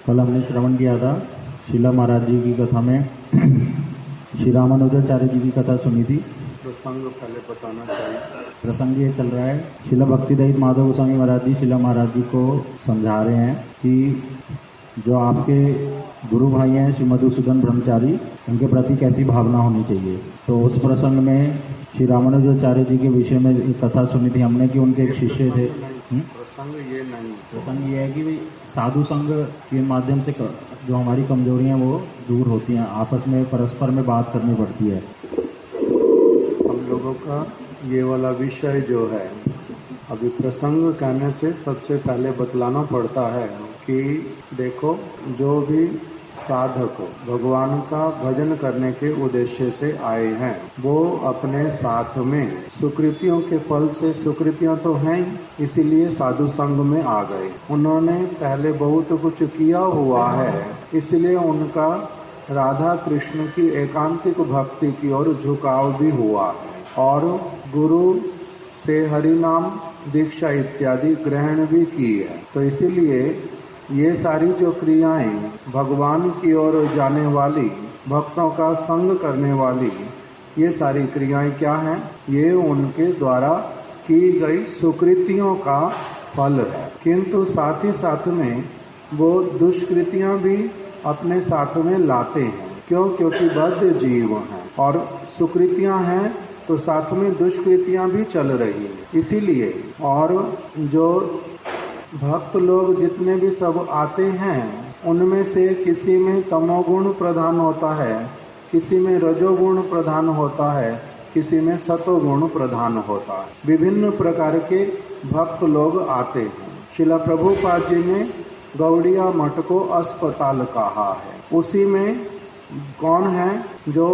कल हमने श्रवण किया था शिला महाराज जी की कथा में श्री रामानुजाचार्य जी की कथा सुनी थी। प्रसंग पहले बताना चाहिए। प्रसंग ये चल रहा है, शिला भक्तिदयित माधव गोस्वामी महाराज जी शिला महाराज जी को समझा रहे हैं कि जो आपके गुरु भाई हैं श्री मधुसूदन ब्रह्मचारी, उनके प्रति कैसी भावना होनी चाहिए। तो उस प्रसंग में श्री रामानुजाचार्य जी के विषय में एक कथा सुनी थी हमने कि उनके एक शिष्य थे। प्रसंग ये नहीं, प्रसंग ये है कि भाई साधु संग के माध्यम से जो हमारी कमजोरियां वो दूर होती हैं, आपस में परस्पर में बात करनी पड़ती है। हम लोगों का ये वाला विषय जो है, अभी प्रसंग कहने से सबसे पहले बतलाना पड़ता है कि देखो, जो भी साधक भगवान का भजन करने के उद्देश्य से आए हैं, वो अपने साथ में सुकृतियों के फल से, सुकृतियां तो हैं इसीलिए साधु संग में आ गए। उन्होंने पहले बहुत कुछ किया हुआ है, इसलिए उनका राधा कृष्ण की एकांतिक भक्ति की ओर झुकाव भी हुआ है और गुरु से हरि नाम दीक्षा इत्यादि ग्रहण भी की है। तो इसीलिए ये सारी जो क्रियाएं भगवान की ओर जाने वाली, भक्तों का संग करने वाली, ये सारी क्रियाएं क्या हैं? ये उनके द्वारा की गई सुकृतियों का फल है। किंतु साथ ही साथ में वो दुष्कृतियां भी अपने साथ में लाते हैं। क्यों? क्योंकि बद्ध जीव हैं और सुकृतियां हैं तो साथ में दुष्कृतियां भी चल रही है। इसीलिए और जो भक्त लोग जितने भी सब आते हैं, उनमें से किसी में तमोगुण प्रधान होता है, किसी में रजोगुण प्रधान होता है, किसी में सतोगुण प्रधान होता है। विभिन्न प्रकार के भक्त लोग आते हैं। श्रील प्रभुपाद जी ने गौड़िया मठ को अस्पताल कहा है। उसी में कौन है जो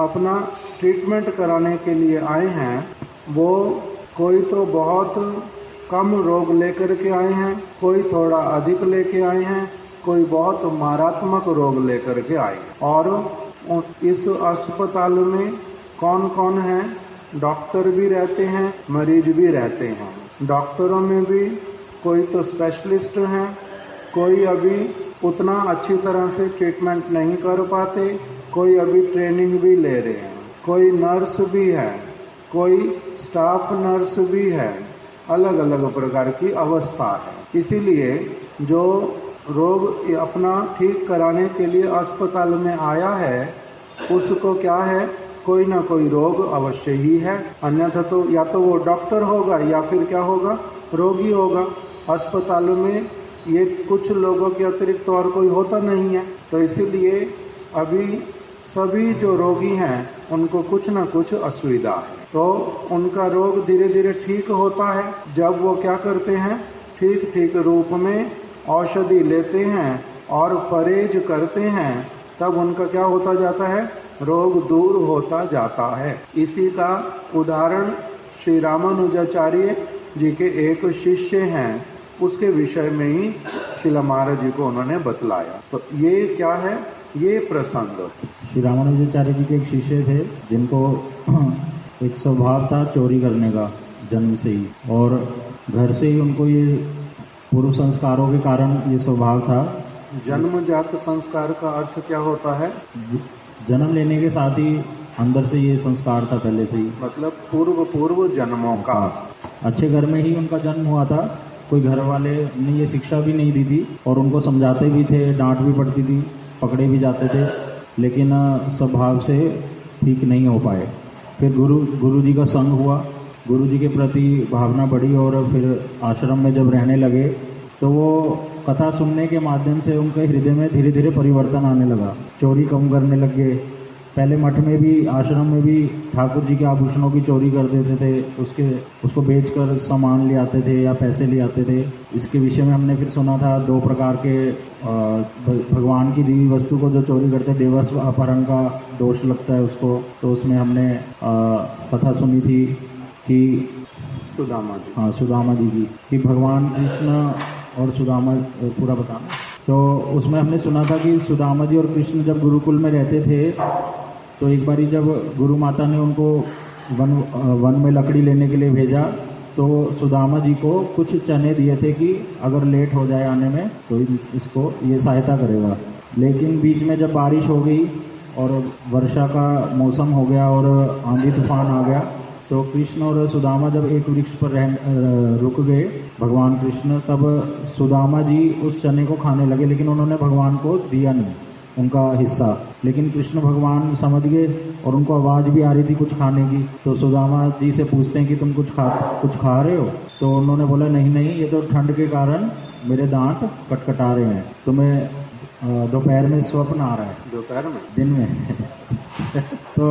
अपना ट्रीटमेंट कराने के लिए आए हैं, वो कोई तो बहुत कम रोग लेकर के आए हैं, कोई थोड़ा अधिक लेके आए हैं, कोई बहुत मारात्मक रोग लेकर के आए। और इस अस्पताल में कौन कौन है? डॉक्टर भी रहते हैं, मरीज भी रहते हैं। डॉक्टरों में भी कोई तो स्पेशलिस्ट हैं, कोई अभी उतना अच्छी तरह से ट्रीटमेंट नहीं कर पाते, कोई अभी ट्रेनिंग भी ले रहे हैं, कोई नर्स भी है, कोई स्टाफ नर्स भी है। अलग अलग प्रकार की अवस्था है। इसीलिए जो रोग अपना ठीक कराने के लिए अस्पताल में आया है, उसको क्या है, कोई ना कोई रोग अवश्य ही है। अन्यथा तो या तो वो डॉक्टर होगा या फिर क्या होगा, रोगी होगा। अस्पताल में ये कुछ लोगों के अतिरिक्त और कोई होता नहीं है। तो इसीलिए अभी सभी जो रोगी हैं उनको कुछ न कुछ असुविधा है, तो उनका रोग धीरे धीरे ठीक होता है जब वो क्या करते हैं, ठीक ठीक रूप में औषधि लेते हैं और परहेज करते हैं, तब उनका क्या होता जाता है, रोग दूर होता जाता है। इसी का उदाहरण श्री रामानुजाचार्य जी के एक शिष्य हैं, उसके विषय में ही शिला महाराज जी को उन्होंने बतलाया। तो ये क्या है, ये प्रसंग श्री रामानुजाचार्य जी के एक शिष्य थे जिनको एक स्वभाव था चोरी करने का जन्म से ही, और घर से ही उनको ये पूर्व संस्कारों के कारण ये स्वभाव था। जन्मजात संस्कार का अर्थ क्या होता है? जन्म लेने के साथ ही अंदर से ये संस्कार था पहले से ही, मतलब पूर्व जन्मों का। अच्छे घर में ही उनका जन्म हुआ था, कोई घर वाले ने ये शिक्षा भी नहीं दी थी और उनको समझाते भी थे, डांट भी पड़ती थी, पकड़े भी जाते थे, लेकिन स्वभाव से ठीक नहीं हो पाए। फिर गुरु जी का संग हुआ, गुरु जी के प्रति भावना बढ़ी और फिर आश्रम में जब रहने लगे तो वो कथा सुनने के माध्यम से उनके हृदय में धीरे धीरे परिवर्तन आने लगा। चोरी कम करने लग गए। पहले मठ में भी, आश्रम में भी ठाकुर जी के आभूषणों की चोरी कर देते थे, उसको बेचकर सामान ले आते थे या पैसे ले आते थे। इसके विषय में हमने फिर सुना था 2 प्रकार के भगवान की दी वस्तु को जो चोरी करते, देवस्व अपहरण का दोष लगता है उसको। तो उसमें हमने कथा सुनी थी कि सुदामा जी की, कि भगवान कृष्ण और सुदामा, पूरा बताना। तो उसमें हमने सुना था कि सुदामा जी और कृष्ण जब गुरुकुल में रहते थे, तो एक बारी जब गुरु माता ने उनको वन में लकड़ी लेने के लिए भेजा, तो सुदामा जी को कुछ चने दिए थे कि अगर लेट हो जाए आने में तो इसको ये सहायता करेगा। लेकिन बीच में जब बारिश हो गई और वर्षा का मौसम हो गया और आंधी तूफान आ गया, तो कृष्ण और सुदामा जब एक वृक्ष पर रुक गए, भगवान कृष्ण, तब सुदामा जी उस चने को खाने लगे, लेकिन उन्होंने भगवान को दिया नहीं उनका हिस्सा। लेकिन कृष्ण भगवान समझ गए और उनको आवाज भी आ रही थी कुछ खाने की, तो सुदामा जी से पूछते हैं कि तुम कुछ खा रहे हो? तो उन्होंने बोला नहीं, ये तो ठंड के कारण मेरे दांत कटकटा रहे हैं, तुम्हें दोपहर में स्वप्न आ रहा है। दोपहर में? दिन में। तो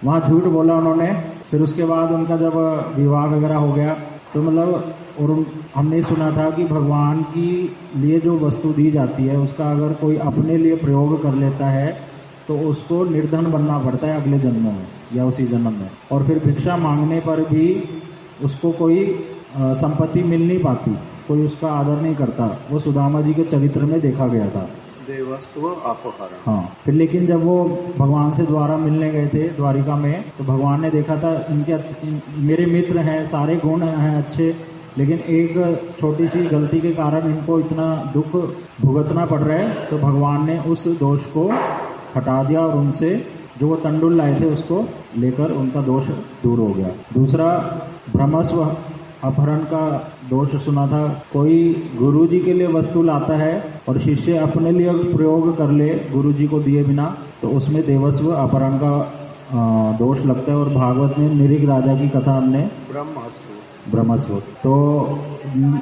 वहाँ झूठ बोला उन्होंने। फिर उसके बाद उनका जब विवाह वगैरह हो गया तो मतलब, और हमने सुना था कि भगवान की लिए जो वस्तु दी जाती है उसका अगर कोई अपने लिए प्रयोग कर लेता है तो उसको निर्धन बनना पड़ता है अगले जन्म में या उसी जन्म में, और फिर भिक्षा मांगने पर भी उसको कोई संपत्ति मिल नहीं पाती, कोई उसका आदर नहीं करता। वो सुदामा जी के चरित्र में देखा गया था। देवस्व अपहरण। हाँ, फिर लेकिन जब वो भगवान से द्वारा मिलने गए थे द्वारिका में, तो भगवान ने देखा था मेरे मित्र हैं, सारे गुण हैं अच्छे, लेकिन एक छोटी सी गलती के कारण इनको इतना दुख भुगतना पड़ रहा है। तो भगवान ने उस दोष को हटा दिया और उनसे जो वो तंडुल लाए थे उसको लेकर उनका दोष दूर हो गया। दूसरा, ब्रह्मस्व अपहरण का दोष सुना था। कोई गुरुजी के लिए वस्तु लाता है और शिष्य अपने लिए प्रयोग कर ले गुरुजी को दिए बिना, तो उसमें देवस्व अपहरण का दोष लगता है। और भागवत में निरिग राजा की कथा हमने ब्रह्मस्व, तो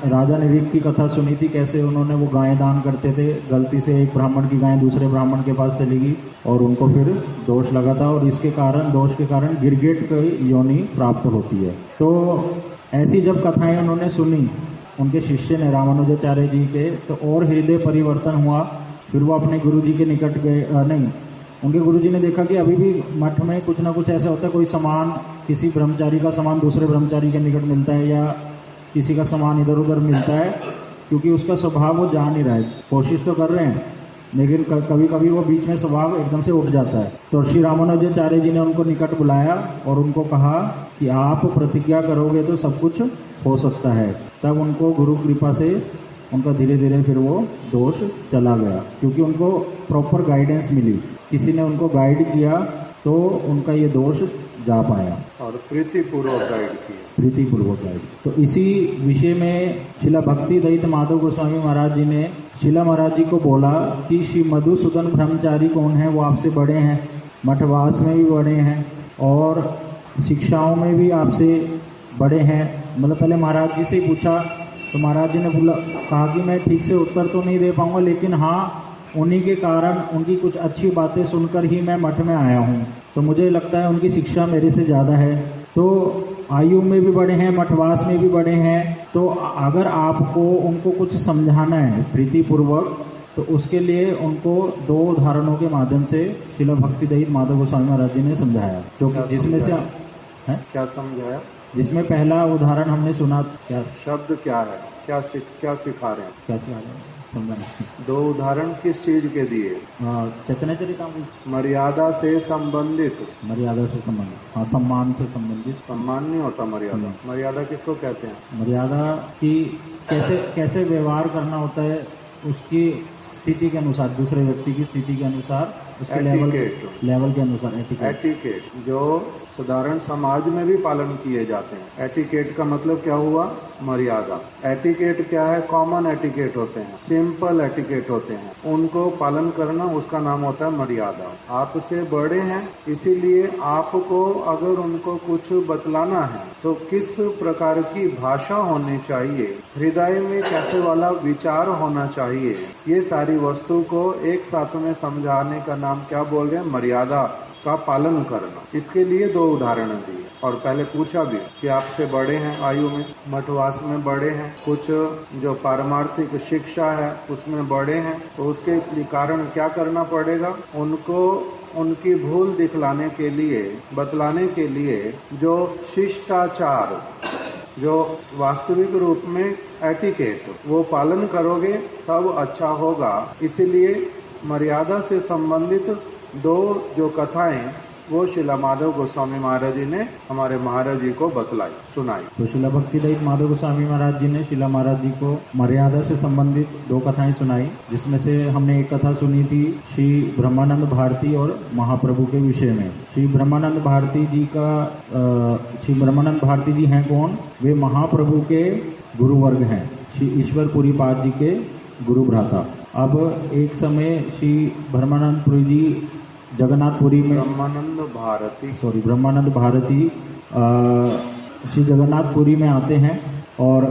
राजा निरिग की कथा सुनी थी, कैसे उन्होंने वो गायें दान करते थे, गलती से एक ब्राह्मण की गाय दूसरे ब्राह्मण के पास चली गई और उनको फिर दोष लगा था, और इसके कारण दोष के कारण गिरगिट की योनि प्राप्त होती है। तो ऐसी जब कथाएं उन्होंने सुनी उनके शिष्य ने रामानुजाचार्य जी के, तो और हृदय परिवर्तन हुआ। फिर वो अपने गुरुजी के निकट गए, उनके गुरुजी ने देखा कि अभी भी मठ में कुछ ना कुछ ऐसा होता है, कोई सामान, किसी ब्रह्मचारी का सामान दूसरे ब्रह्मचारी के निकट मिलता है या किसी का सामान इधर उधर मिलता है, क्योंकि उसका स्वभाव वो जान नहीं रहा है। कोशिश तो कर रहे हैं लेकिन कभी कभी वो बीच में स्वभाव एकदम से उठ जाता है। तो श्री रामानुजाचार्य जी ने उनको निकट बुलाया और उनको कहा कि आप प्रतिज्ञा करोगे तो सब कुछ हो सकता है। तब उनको गुरु कृपा से उनका धीरे धीरे फिर वो दोष चला गया, क्योंकि उनको प्रॉपर गाइडेंस मिली, किसी ने उनको गाइड किया तो उनका ये दोष जा पाया और प्रीतिपूर्वक गाइड। तो इसी विषय में शिला भक्ति दयित माधव गोस्वामी महाराज जी ने शिला महाराज जी को बोला कि श्री मधुसूदन ब्रह्मचारी कौन है, वो आपसे बड़े हैं, मठवास में भी बड़े हैं और शिक्षाओं में भी आपसे बड़े हैं। मतलब पहले महाराज जी से ही पूछा तो महाराज जी ने कहा कि मैं ठीक से उत्तर तो नहीं दे पाऊंगा, लेकिन हाँ उन्हीं के कारण उनकी कुछ अच्छी बातें सुनकर ही मैं मठ में आया हूँ, तो मुझे लगता है उनकी शिक्षा मेरे से ज्यादा है। तो आयु में भी बड़े हैं, मठवास में भी बड़े हैं, तो अगर आपको उनको कुछ समझाना है प्रीतिपूर्वक तो उसके लिए उनको 2 उदाहरणों के माध्यम से शिला भक्ति दयित माधव गोस्वामी महाराज जी ने समझाया, जो जिसमें से क्या समझाया, जिसमें पहला उदाहरण हमने सुना, क्या शब्द क्या है, क्या सिखा रहे हैं, समझा 2 उदाहरण किस चीज के दिए? चैतन्य चरितामृत। मर्यादा से संबंधित। हाँ, सम्मान से संबंधित। सम्मान नहीं होता मर्यादा। मर्यादा किसको कहते हैं? मर्यादा की कैसे व्यवहार करना होता है उसकी स्थिति के अनुसार, दूसरे व्यक्ति की स्थिति के अनुसार, उसके लेवल के अनुसार एटिकेट जो साधारण समाज में भी पालन किए जाते हैं। एटिकेट का मतलब क्या हुआ? मर्यादा। एटिकेट क्या है? कॉमन एटिकेट होते हैं, सिंपल एटिकेट होते हैं, उनको पालन करना उसका नाम होता है मर्यादा। आपसे बड़े हैं इसीलिए आपको अगर उनको कुछ बतलाना है तो किस प्रकार की भाषा होनी चाहिए, हृदय में कैसे वाला विचार होना चाहिए, ये सारी वस्तु को एक साथ में समझाने का नाम क्या बोल रहे हैं? मर्यादा का पालन करना। इसके लिए 2 उदाहरण दिए और पहले पूछा भी कि आपसे बड़े हैं आयु में, मठवास में बड़े हैं, कुछ जो पारमार्थिक शिक्षा है उसमें बड़े हैं, तो उसके कारण क्या करना पड़ेगा? उनको उनकी भूल दिखलाने के लिए, बतलाने के लिए जो शिष्टाचार, जो वास्तविक रूप में एटिकेट, वो पालन करोगे तब अच्छा होगा। इसीलिए मर्यादा से संबंधित 2 जो कथाएं वो शिला माधव गोस्वामी महाराज जी ने हमारे महाराज जी को बतलाई, सुनाई। तो शिला भक्तिदत्त माधव गोस्वामी महाराज जी ने शिला महाराज जी को मर्यादा से संबंधित 2 कथाएं सुनाई, जिसमें से हमने एक कथा सुनी थी श्री ब्रह्मानंद भारती और महाप्रभु के विषय में। श्री ब्रह्मानंद भारती जी हैं कौन? वे महाप्रभु के गुरु वर्ग हैं, श्री ईश्वरपुरी पाद जी के गुरु भ्राता। अब एक समय श्री ब्रह्मानंदपुरी जी जगन्नाथपुरी में ब्रह्मानंद भारती श्री जगन्नाथपुरी में आते हैं और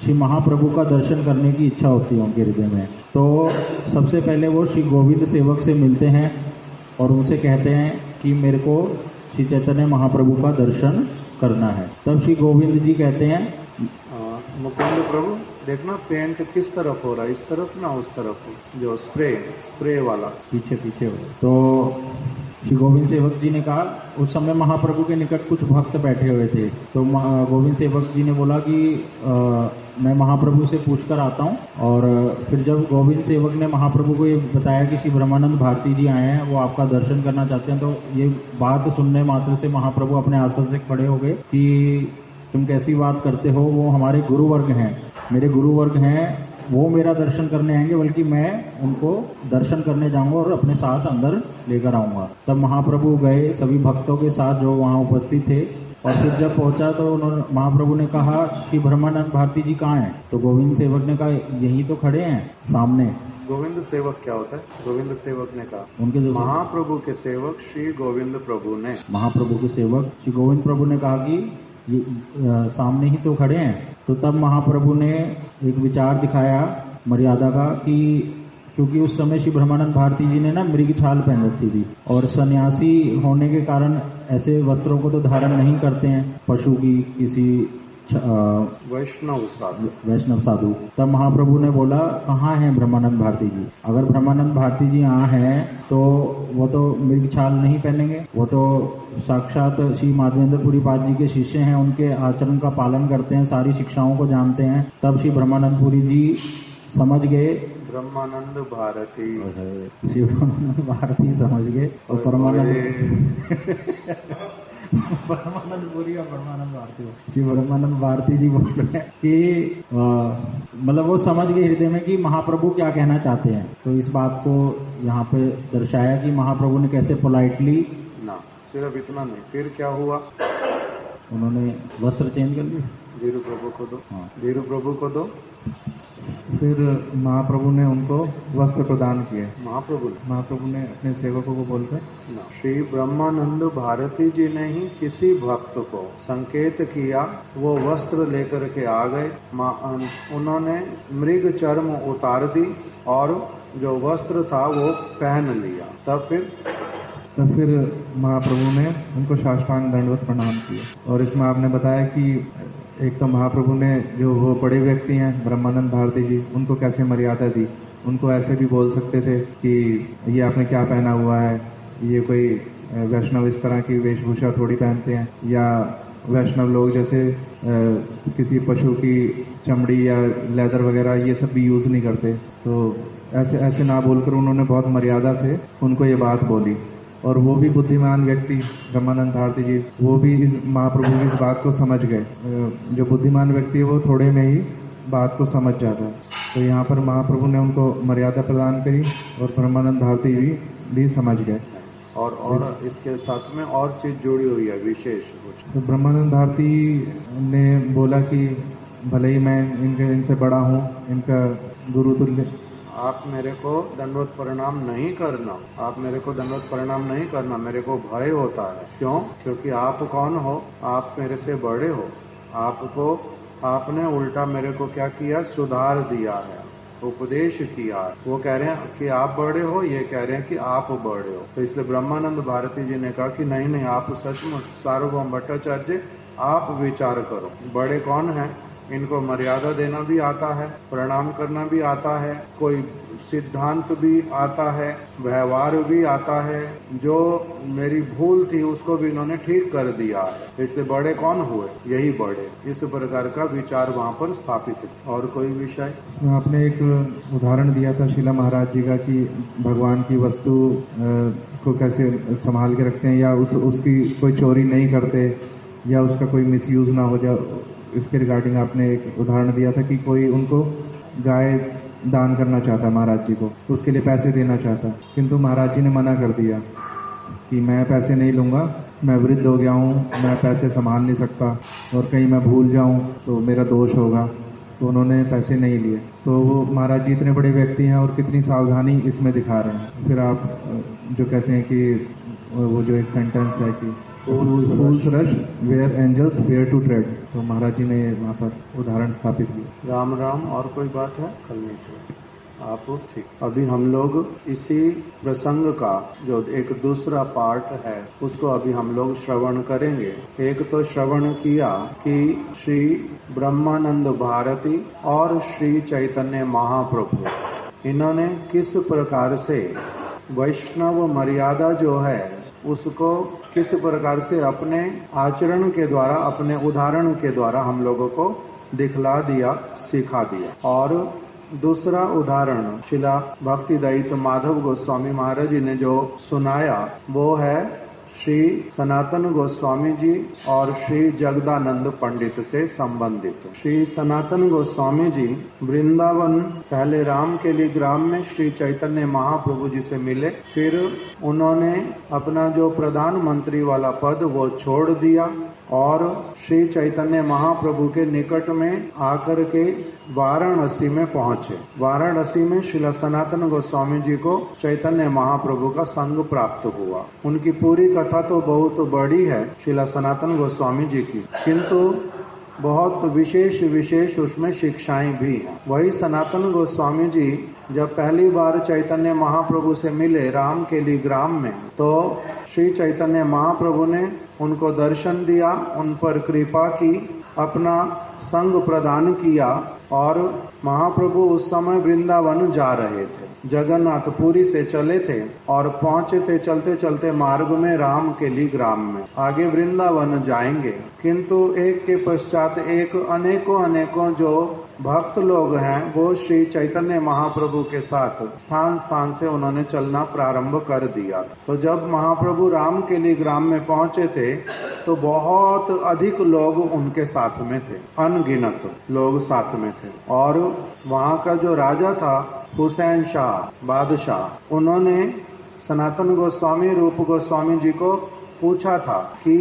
श्री महाप्रभु का दर्शन करने की इच्छा होती है उनके हृदय में। तो सबसे पहले वो श्री गोविंद सेवक से मिलते हैं और उनसे कहते हैं कि मेरे को श्री चैतन्य महाप्रभु का दर्शन करना है। तब श्री गोविंद जी कहते हैं, मुकुंद प्रभु देखना पेंट किस तरफ हो रहा है, इस तरफ ना उस तरफ, जो स्प्रे वाला पीछे हो। तो श्री गोविंद सेवक जी ने कहा, उस समय महाप्रभु के निकट कुछ भक्त बैठे हुए थे। तो गोविंद सेवक जी ने बोला कि मैं महाप्रभु से पूछकर आता हूँ। और फिर जब गोविंद सेवक ने महाप्रभु को ये बताया कि श्री ब्रह्मानंद भारती जी आए हैं, वो आपका दर्शन करना चाहते हैं, तो ये बात सुनने मात्र से महाप्रभु अपने आसन से खड़े हो गए कि तुम कैसी बात करते हो, वो हमारे गुरु वर्ग हैं, मेरे गुरु वर्ग हैं, वो मेरा दर्शन करने आएंगे, बल्कि मैं उनको दर्शन करने जाऊंगा और अपने साथ अंदर लेकर आऊंगा। तब महाप्रभु गए सभी भक्तों के साथ जो वहां उपस्थित थे, और फिर जब पहुंचा तो महाप्रभु ने कहा श्री ब्रह्मानंद भारती जी कहाँ हैं? तो गोविंद सेवक ने कहा यही तो खड़े हैं सामने। गोविंद सेवक क्या होता है? गोविंद सेवक ने कहा उनके जो महाप्रभु के सेवक श्री गोविंद प्रभु ने, महाप्रभु के सेवक श्री गोविंद प्रभु ने कहा कि ये सामने ही तो खड़े हैं। तो तब महाप्रभु ने एक विचार दिखाया मर्यादा का कि क्योंकि उस समय श्री ब्रह्मानंद भारती जी ने ना मृग छाल पहन रखी थी और सन्यासी होने के कारण ऐसे वस्त्रों को तो धारण नहीं करते हैं पशु की किसी वैष्णव साधु। तब महाप्रभु ने बोला कहाँ हैं ब्रह्मानंद भारती जी? अगर ब्रह्मानंद भारती जी यहाँ हैं तो वो तो मृग छाल नहीं पहनेंगे, वो तो साक्षात श्री माधवेंद्रपुरी पाद जी के शिष्य हैं, उनके आचरण का पालन करते हैं, सारी शिक्षाओं को जानते हैं। तब श्री ब्रह्मानंदपुरी जी समझ गए, ब्रह्मानंद भारती, श्री ब्रह्मानंद भारती समझ गए और ब्रह्मानंदपुरी और ब्रह्मानंद भारती, श्री ब्रह्मानंद भारती जी बोल रहे हैं कि मतलब वो समझ गए हृदय में कि महाप्रभु क्या कहना चाहते हैं। तो इस बात को यहाँ पे दर्शाया कि महाप्रभु ने कैसे पोलाइटली ना, सिर्फ इतना नहीं, फिर क्या हुआ, उन्होंने वस्त्र चेंज कर लिए, धीरू प्रभु को दो, धीरू प्रभु को दो। फिर महाप्रभु ने उनको वस्त्र प्रदान किए। महाप्रभु ने अपने सेवकों को बोलकर श्री ब्रह्मानंद भारती जी ने ही किसी भक्त को संकेत किया, वो वस्त्र लेकर के आ गए, उन्होंने मृग चर्म उतार दी और जो वस्त्र था वो पहन लिया। तब फिर महाप्रभु ने उनको साष्टांग दंडवत प्रणाम किया। और इसमें आपने बताया कि एक तो महाप्रभु ने जो वो बड़े व्यक्ति हैं ब्रह्मानंद भारती जी, उनको कैसे मर्यादा दी। उनको ऐसे भी बोल सकते थे कि ये आपने क्या पहना हुआ है, ये कोई वैष्णव इस तरह की वेशभूषा थोड़ी पहनते हैं, या वैष्णव लोग जैसे किसी पशु की चमड़ी या लेदर वगैरह ये सब भी यूज नहीं करते। तो ऐसे ना बोलकर उन्होंने बहुत मर्यादा से उनको ये बात बोली। और वो भी बुद्धिमान व्यक्ति ब्रह्मानंद भारती जी, वो भी इस महाप्रभु की इस बात को समझ गए। जो बुद्धिमान व्यक्ति है वो थोड़े में ही बात को समझ जाता है। तो यहाँ पर महाप्रभु ने उनको मर्यादा प्रदान करी और ब्रह्मानंद भारती भी समझ गए। और इसके साथ में और चीज जुड़ी हुई है विशेष। तो ब्रह्मानंद भारती ने बोला कि भले ही मैं इनसे बड़ा हूँ, इनका गुरु तुल्य, आप मेरे को दंडवत प्रणाम नहीं करना, आप मेरे को दंडवत प्रणाम नहीं करना, मेरे को भय होता है। क्यों? क्योंकि आप कौन हो? आप मेरे से बड़े हो। आपने उल्टा मेरे को क्या किया? सुधार दिया है, उपदेश किया है। वो कह रहे हैं कि आप बड़े हो, ये कह रहे हैं कि आप बड़े हो। तो इसलिए ब्रह्मानंद भारती जी ने कहा कि नहीं, आप सचमुच सार्वभौम भट्टाचार्य आप विचार करो, बड़े कौन हैं? इनको मर्यादा देना भी आता है, प्रणाम करना भी आता है, कोई सिद्धांत भी आता है, व्यवहार भी आता है। जो मेरी भूल थी उसको भी इन्होंने ठीक कर दिया है। इससे बड़े कौन हुए? यही बड़े। इस प्रकार का विचार वहाँ पर स्थापित है। और कोई विषय? आपने एक उदाहरण दिया था शीला महाराज जी का कि भगवान की वस्तु को कैसे संभाल के रखते हैं, या उसकी कोई चोरी नहीं करते, या उसका कोई मिसयूज ना हो जाए, इसके रिगार्डिंग आपने एक उदाहरण दिया था कि कोई उनको गाय दान करना चाहता महाराज जी को, तो उसके लिए पैसे देना चाहता, किंतु महाराज जी ने मना कर दिया कि मैं पैसे नहीं लूंगा, मैं वृद्ध हो गया हूँ, मैं पैसे संभाल नहीं सकता, और कहीं मैं भूल जाऊं तो मेरा दोष होगा, तो उन्होंने पैसे नहीं लिए। तो वो महाराज जी इतने बड़े व्यक्ति हैं और कितनी सावधानी इसमें दिखा रहे हैं। फिर आप जो कहते हैं कि वो जो एक सेंटेंस है कि fools rush where angels fear to tread, तो महाराज जी ने वहाँ पर उदाहरण स्थापित किया। राम राम। और कोई बात है? कल नहीं छोड़ आप ठीक। अभी हम लोग इसी प्रसंग का जो एक दूसरा पार्ट है उसको अभी हम लोग श्रवण करेंगे। एक तो श्रवण किया कि श्री ब्रह्मानंद भारती और श्री चैतन्य महाप्रभु इन्होंने किस प्रकार से वैष्णव मर्यादा जो है उसको किस प्रकार से अपने आचरण के द्वारा, अपने उदाहरण के द्वारा हम लोगों को दिखला दिया, सिखा दिया। और दूसरा उदाहरण शिला भक्ति दयित माधव गोस्वामी महाराज जी ने जो सुनाया वो है श्री सनातन गोस्वामी जी और श्री जगदानंद पंडित से संबंधित। श्री सनातन गोस्वामी जी वृंदावन पहले रामकेली ग्राम में श्री चैतन्य महाप्रभु जी से मिले, फिर उन्होंने अपना जो प्रधानमंत्री वाला पद वो छोड़ दिया और श्री चैतन्य महाप्रभु के निकट में आकर के वाराणसी में पहुंचे। वाराणसी में श्रील सनातन गोस्वामी जी को चैतन्य महाप्रभु का संग प्राप्त हुआ। उनकी पूरी कथा तो बहुत बड़ी है श्रील सनातन गोस्वामी जी की, किंतु बहुत विशेष विशेष उसमें शिक्षाएं भी हैं। वही सनातन गोस्वामी जी जब पहली बार चैतन्य महाप्रभु से मिले रामकेली ग्राम में, तो श्री चैतन्य महाप्रभु ने उनको दर्शन दिया, उन पर कृपा की, अपना संग प्रदान किया और महाप्रभु उस समय वृंदावन जा रहे थे, जगन्नाथपुरी से चले थे और पहुंचे थे चलते चलते मार्ग में रामकेली ग्राम में। आगे वृंदावन जाएंगे, किंतु एक के पश्चात एक अनेकों जो भक्त लोग हैं वो श्री चैतन्य महाप्रभु के साथ स्थान स्थान से उन्होंने चलना प्रारंभ कर दिया। तो जब महाप्रभु रामकेली ग्राम में पहुंचे थे तो बहुत अधिक लोग उनके साथ में थे, अनगिनत लोग साथ में थे। और वहाँ का जो राजा था हुसैन शाह बादशाह, उन्होंने सनातन गोस्वामी रूप गोस्वामी जी को पूछा था कि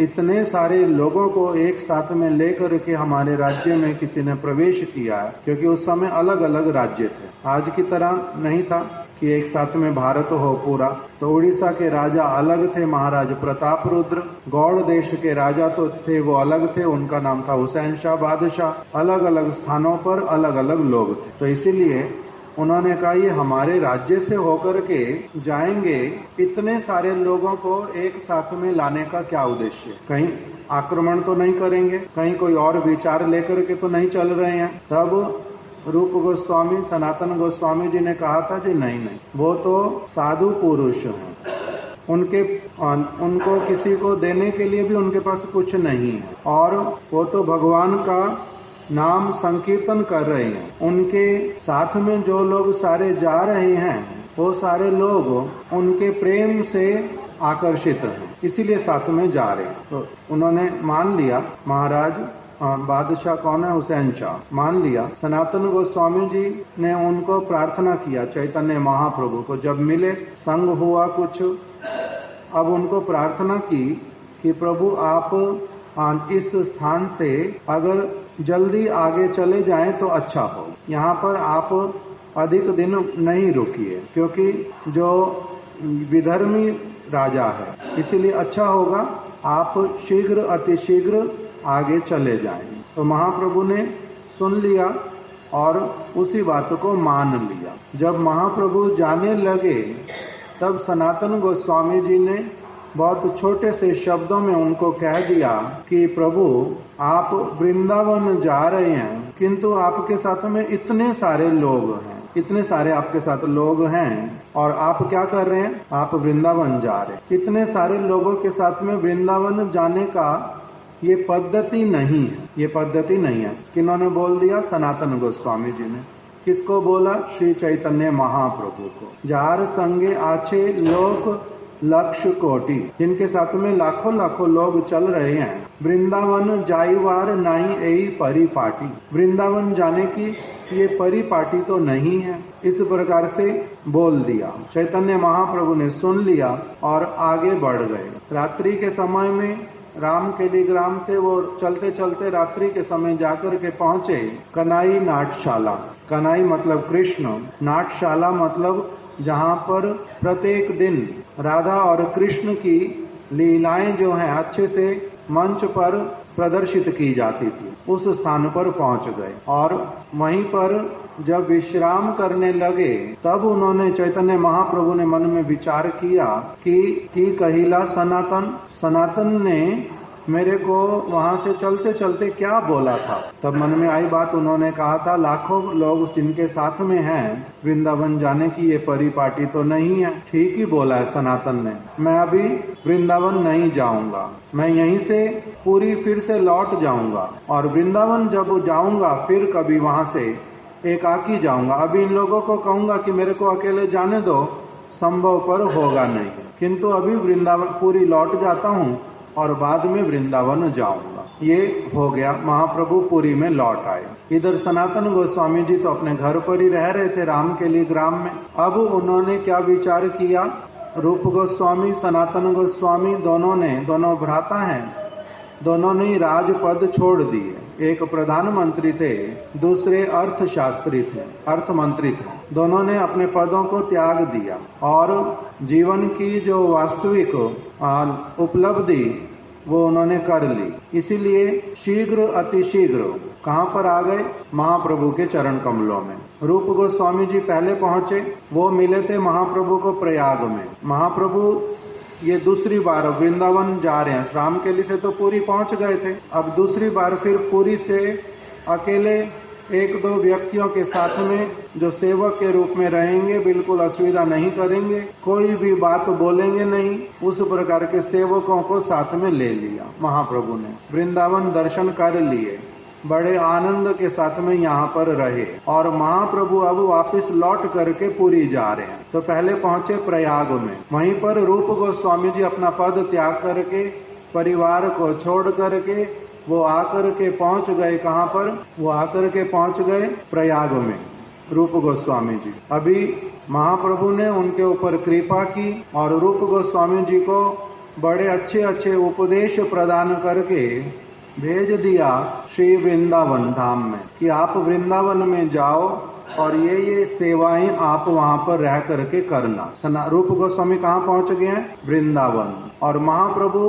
इतने सारे लोगों को एक साथ में लेकर के हमारे राज्य में किसी ने प्रवेश किया है, क्योंकि उस समय अलग अलग राज्य थे, आज की तरह नहीं था कि एक साथ में भारत हो पूरा। तो उड़ीसा के राजा अलग थे, महाराज प्रताप रुद्र, गौड़ देश के राजा तो थे वो अलग थे, उनका नाम था हुसैन शाह बादशाह। अलग अलग स्थानों पर अलग अलग लोग थे। तो इसीलिए उन्होंने कहा ये हमारे राज्य से होकर के जाएंगे, इतने सारे लोगों को एक साथ में लाने का क्या उद्देश्य? कहीं आक्रमण तो नहीं करेंगे, कहीं कोई और विचार लेकर के तो नहीं चल रहे हैं। तब रूप गोस्वामी सनातन गोस्वामी जी ने कहा था जी नहीं, वो तो साधु पुरुष हैं, उनको किसी को देने के लिए भी उनके पास कुछ नहीं है, और वो तो भगवान का नाम संकीर्तन कर रहे हैं। उनके साथ में जो लोग सारे जा रहे हैं वो सारे लोग उनके प्रेम से आकर्षित हैं, इसीलिए साथ में जा रहे हैं। तो उन्होंने मान लिया, महाराज बादशाह कौन है? हुसैन शाह। मान लिया। सनातन गोस्वामी जी ने उनको प्रार्थना किया चैतन्य महाप्रभु को, जब मिले संग हुआ कुछ, अब उनको प्रार्थना की कि प्रभु आप इस स्थान से अगर जल्दी आगे चले जाएं तो अच्छा हो, यहाँ पर आप अधिक दिन नहीं रुकिए, क्योंकि जो विधर्मी राजा है, इसीलिए अच्छा होगा आप शीघ्र अतिशीघ्र आगे चले जाएं। तो महाप्रभु ने सुन लिया और उसी बात को मान लिया। जब महाप्रभु जाने लगे तब सनातन गोस्वामी जी ने बहुत छोटे से शब्दों में उनको कह दिया कि प्रभु आप वृंदावन जा रहे हैं, किंतु आपके साथ में इतने सारे लोग हैं, इतने सारे आपके साथ लोग हैं और आप क्या कर रहे हैं? आप वृंदावन जा रहे हैं। इतने सारे लोगों के साथ में वृंदावन जाने का ये पद्धति नहीं है, ये पद्धति नहीं है। किन्होंने बोल दिया? सनातन गोस्वामी जी ने। किसको बोला? श्री चैतन्य महाप्रभु को। जार संगे आछे लोक लक्ष कोटि, जिनके साथ में लाखों लाखों लोग चल रहे हैं। वृंदावन जाईवार नहीं यही परिपाटी, वृंदावन जाने की ये परिपाटी तो नहीं है। इस प्रकार से बोल दिया। चैतन्य महाप्रभु ने सुन लिया और आगे बढ़ गए। रात्रि के समय में राम केली ग्राम से वो चलते चलते रात्रि के समय जाकर के पहुंचे कनाई नाटशाला। कनाई मतलब कृष्ण, नाटशाला मतलब जहाँ पर प्रत्येक दिन राधा और कृष्ण की लीलाएं जो हैं अच्छे से मंच पर प्रदर्शित की जाती थी, उस स्थान पर पहुंच गए। और वहीं पर जब विश्राम करने लगे तब उन्होंने चैतन्य महाप्रभु ने मन में विचार किया कि कहिला सनातन, सनातन ने मेरे को वहां से चलते चलते क्या बोला था। तब मन में आई बात, उन्होंने कहा था लाखों लोग जिनके साथ में हैं वृंदावन जाने की ये परिपाटी तो नहीं है। ठीक ही बोला है सनातन ने, मैं अभी वृंदावन नहीं जाऊंगा, मैं यहीं से पूरी फिर से लौट जाऊंगा और वृंदावन जब जाऊंगा फिर कभी वहां से एकाकी जाऊंगा। अभी इन लोगों को कहूंगा कि मेरे को अकेले जाने दो, संभव पर होगा नहीं, किंतु अभी वृंदावन पूरी लौट जाता हूँ और बाद में वृंदावन जाऊंगा। ये हो गया। महाप्रभु पुरी में लौट आए। इधर सनातन गोस्वामी जी तो अपने घर पर ही रह रहे थे रामकेली ग्राम में। अब उन्होंने क्या विचार किया, रूप गोस्वामी सनातन गोस्वामी दोनों भ्राता हैं, दोनों ने ही राजपद छोड़ दिए। एक प्रधानमंत्री थे, दूसरे अर्थशास्त्री थे, अर्थमंत्री थे। दोनों ने अपने पदों को त्याग दिया और जीवन की जो वास्तविक उपलब्धि वो उन्होंने कर ली। इसीलिए शीघ्र अतिशीघ्र कहाँ पर आ गए, महाप्रभु के चरण कमलों में। रूप गोस्वामी जी पहले पहुंचे, वो मिले थे महाप्रभु को प्रयाग में। महाप्रभु ये दूसरी बार वृंदावन जा रहे हैं, रामकेली से तो पूरी पहुंच गए थे, अब दूसरी बार फिर पूरी से अकेले एक दो व्यक्तियों के साथ में जो सेवक के रूप में रहेंगे, बिल्कुल असुविधा नहीं करेंगे, कोई भी बात बोलेंगे नहीं, उस प्रकार के सेवकों को साथ में ले लिया महाप्रभु ने। वृंदावन दर्शन कर लिए, बड़े आनंद के साथ में यहाँ पर रहे और महाप्रभु अब वापस लौट करके पुरी जा रहे हैं। तो पहले पहुंचे प्रयाग में, वहीं पर रूप गोस्वामी जी अपना पद त्याग करके परिवार को छोड़ करके वो आकर के पहुंच गए। कहाँ पर? वो आकर के पहुंच गए प्रयाग में रूप गोस्वामी जी। अभी महाप्रभु ने उनके ऊपर कृपा की और रूप गोस्वामी जी को बड़े अच्छे अच्छे उपदेश प्रदान करके भेज दिया श्री वृंदावन धाम में कि आप वृंदावन में जाओ और ये सेवाएं आप वहां पर रह करके करना। रूप गोस्वामी कहाँ पहुंच गए हैं? वृंदावन। और महाप्रभु